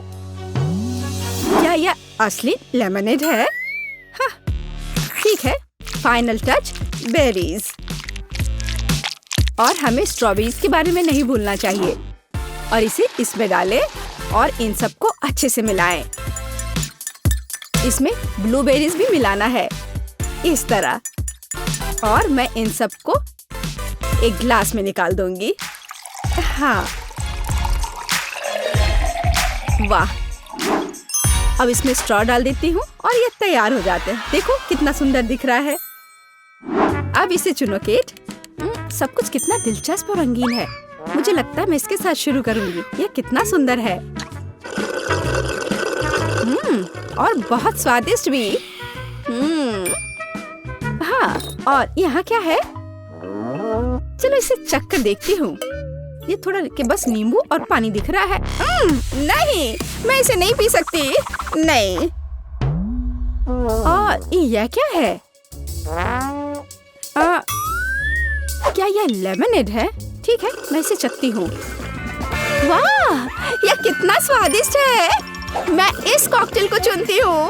क्या यह असली लेमनेड है? हाँ, ठीक है। Final touch berries. और हमें स्ट्रॉबेरीज के बारे में नहीं भूलना चाहिए। और इसे इसमें डालें और इन सबको अच्छे से मिलाएं। इसमें ब्लूबेरीज भी मिलाना है, इस तरह। और मैं इन सबको एक ग्लास में निकाल दूंगी। हाँ, वाह। अब इसमें स्ट्रॉ डाल देती हूँ और ये तैयार हो जाते हैं। देखो कितना सुंदर दिख रहा है। अब इसे चुनो केट। सब कुछ कितना दिलचस्प और रंगीन है। मुझे लगता है मैं इसके साथ शुरू करूंगी। यह कितना सुंदर है। और बहुत स्वादिष्ट भी। हाँ, और यहाँ क्या है? चलो इसे चख कर देखती हूँ। ये थोड़ा के बस नींबू और पानी दिख रहा है। नहीं, मैं इसे नहीं पी सकती। नहीं। और यह क्या है? क्या यह लेमनेड है? ठीक है, मैं इसे चखती हूँ। वाह, यह कितना स्वादिष्ट है। मैं इस कॉकटेल को चुनती हूँ।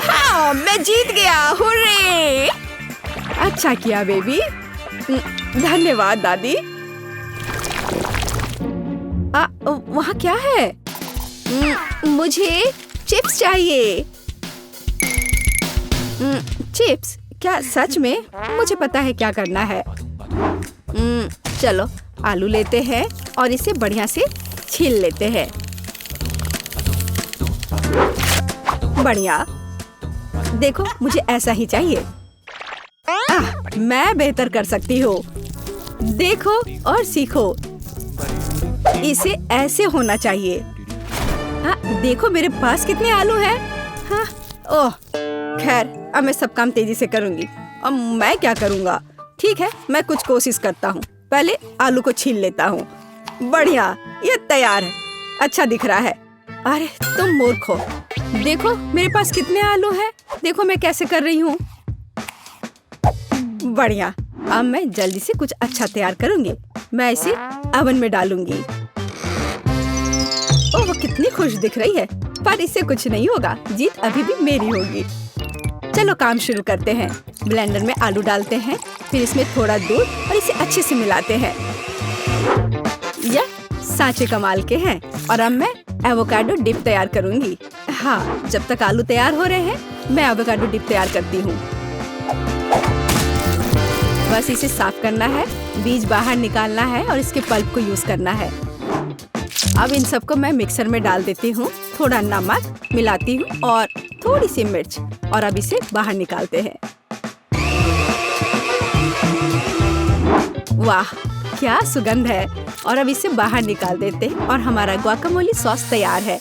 हाँ, मैं जीत गया। हुर्रे! अच्छा किया बेबी। धन्यवाद दादी। वहाँ क्या है? मुझे चिप्स चाहिए। चिप्स? क्या सच में? मुझे पता है क्या करना है। चलो आलू लेते हैं और इसे बढ़िया से छील लेते हैं। बढ़िया, देखो मुझे ऐसा ही चाहिए। मैं बेहतर कर सकती हूँ। देखो और सीखो। इसे ऐसे होना चाहिए। देखो मेरे पास कितने आलू हैं। ओह खैर, अब मैं सब काम तेजी से करूंगी। अब मैं क्या करूंगा? ठीक है, मैं कुछ कोशिश करता हूँ। पहले आलू को छील लेता हूँ। बढ़िया, ये तैयार है। अच्छा दिख रहा है। अरे तुम मूर्ख हो। देखो मेरे पास कितने आलू हैं। देखो मैं कैसे कर रही हूँ। बढ़िया, अब मैं जल्दी से कुछ अच्छा तैयार करूंगी। मैं इसे ओवन में डालूंगी। ओह वो कितनी खुश दिख रही है। पर इससे कुछ नहीं होगा। जीत अभी भी मेरी होगी। चलो काम शुरू करते हैं। ब्लेंडर में आलू डालते हैं, फिर इसमें थोड़ा दूध और इसे अच्छे से मिलाते हैं। यह सांचे कमाल के हैं। और अब मैं एवोकाडो डिप तैयार करूंगी। हाँ, जब तक आलू तैयार हो रहे हैं मैं एवोकाडो डिप तैयार करती हूँ। बस इसे साफ करना है, बीज बाहर निकालना है और इसके पल्प को यूज करना है। अब इन सबको मैं मिक्सर में डाल देती हूँ। थोड़ा नमक मिलाती हूँ और थोड़ी सी मिर्च, और अब इसे बाहर निकालते हैं। वाह क्या सुगंध है। और अब इसे बाहर निकाल देते हैं और हमारा गुआकामोली सॉस तैयार है।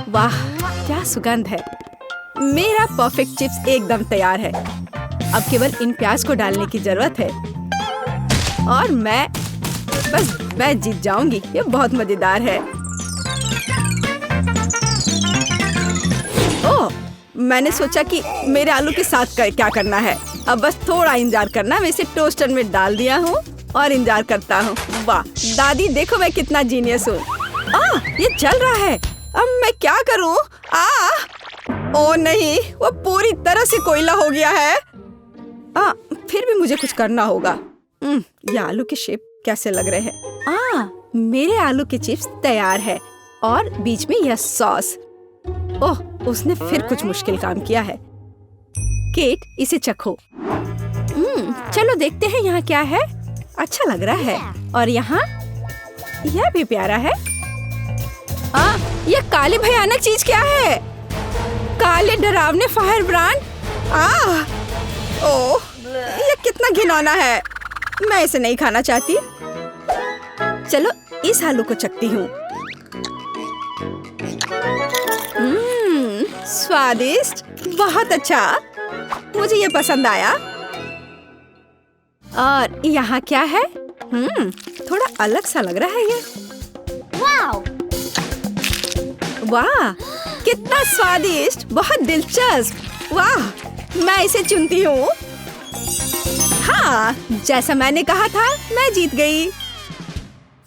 वाह क्या सुगंध है। मेरा परफेक्ट चिप्स एकदम तैयार है। अब केवल इन प्याज को डालने की जरूरत है और मैं जीत जाऊंगी। ये बहुत मजेदार है। ओह, मैंने सोचा कि मेरे आलू के साथ क्या करना है। अब बस थोड़ा इंतजार करना। मैं इसे टोस्टर में डाल दिया हूँ और इंतजार करता हूँ। वाह दादी, देखो मैं कितना जीनियस हूँ। ये जल रहा है। अब मैं क्या करूँ? ओ नहीं, वो पूरी तरह से कोयला हो गया है। फिर भी मुझे कुछ करना होगा। ये आलू के शेप कैसे लग रहे हैं? मेरे आलू के चिप्स तैयार है और बीच में यह सॉस। ओह, उसने फिर कुछ मुश्किल काम किया है। केट, इसे चखो। चलो देखते हैं यहाँ क्या है। अच्छा लग रहा है। और यहाँ यह भी प्यारा है। यह काले भयानक चीज क्या है? काले डरावने फायर ब्रांड। ओह, ये कितना घिनौना है। मैं इसे नहीं खाना चाहती। चलो इस आलू को चखती हूँ। स्वादिष्ट, बहुत अच्छा। मुझे ये पसंद आया। और यहाँ क्या है? थोड़ा अलग सा लग रहा है ये। वाह कितना स्वादिष्ट, बहुत दिलचस्प। वाह, मैं इसे चुनती हूँ। हाँ, जैसा मैंने कहा था, मैं जीत गई।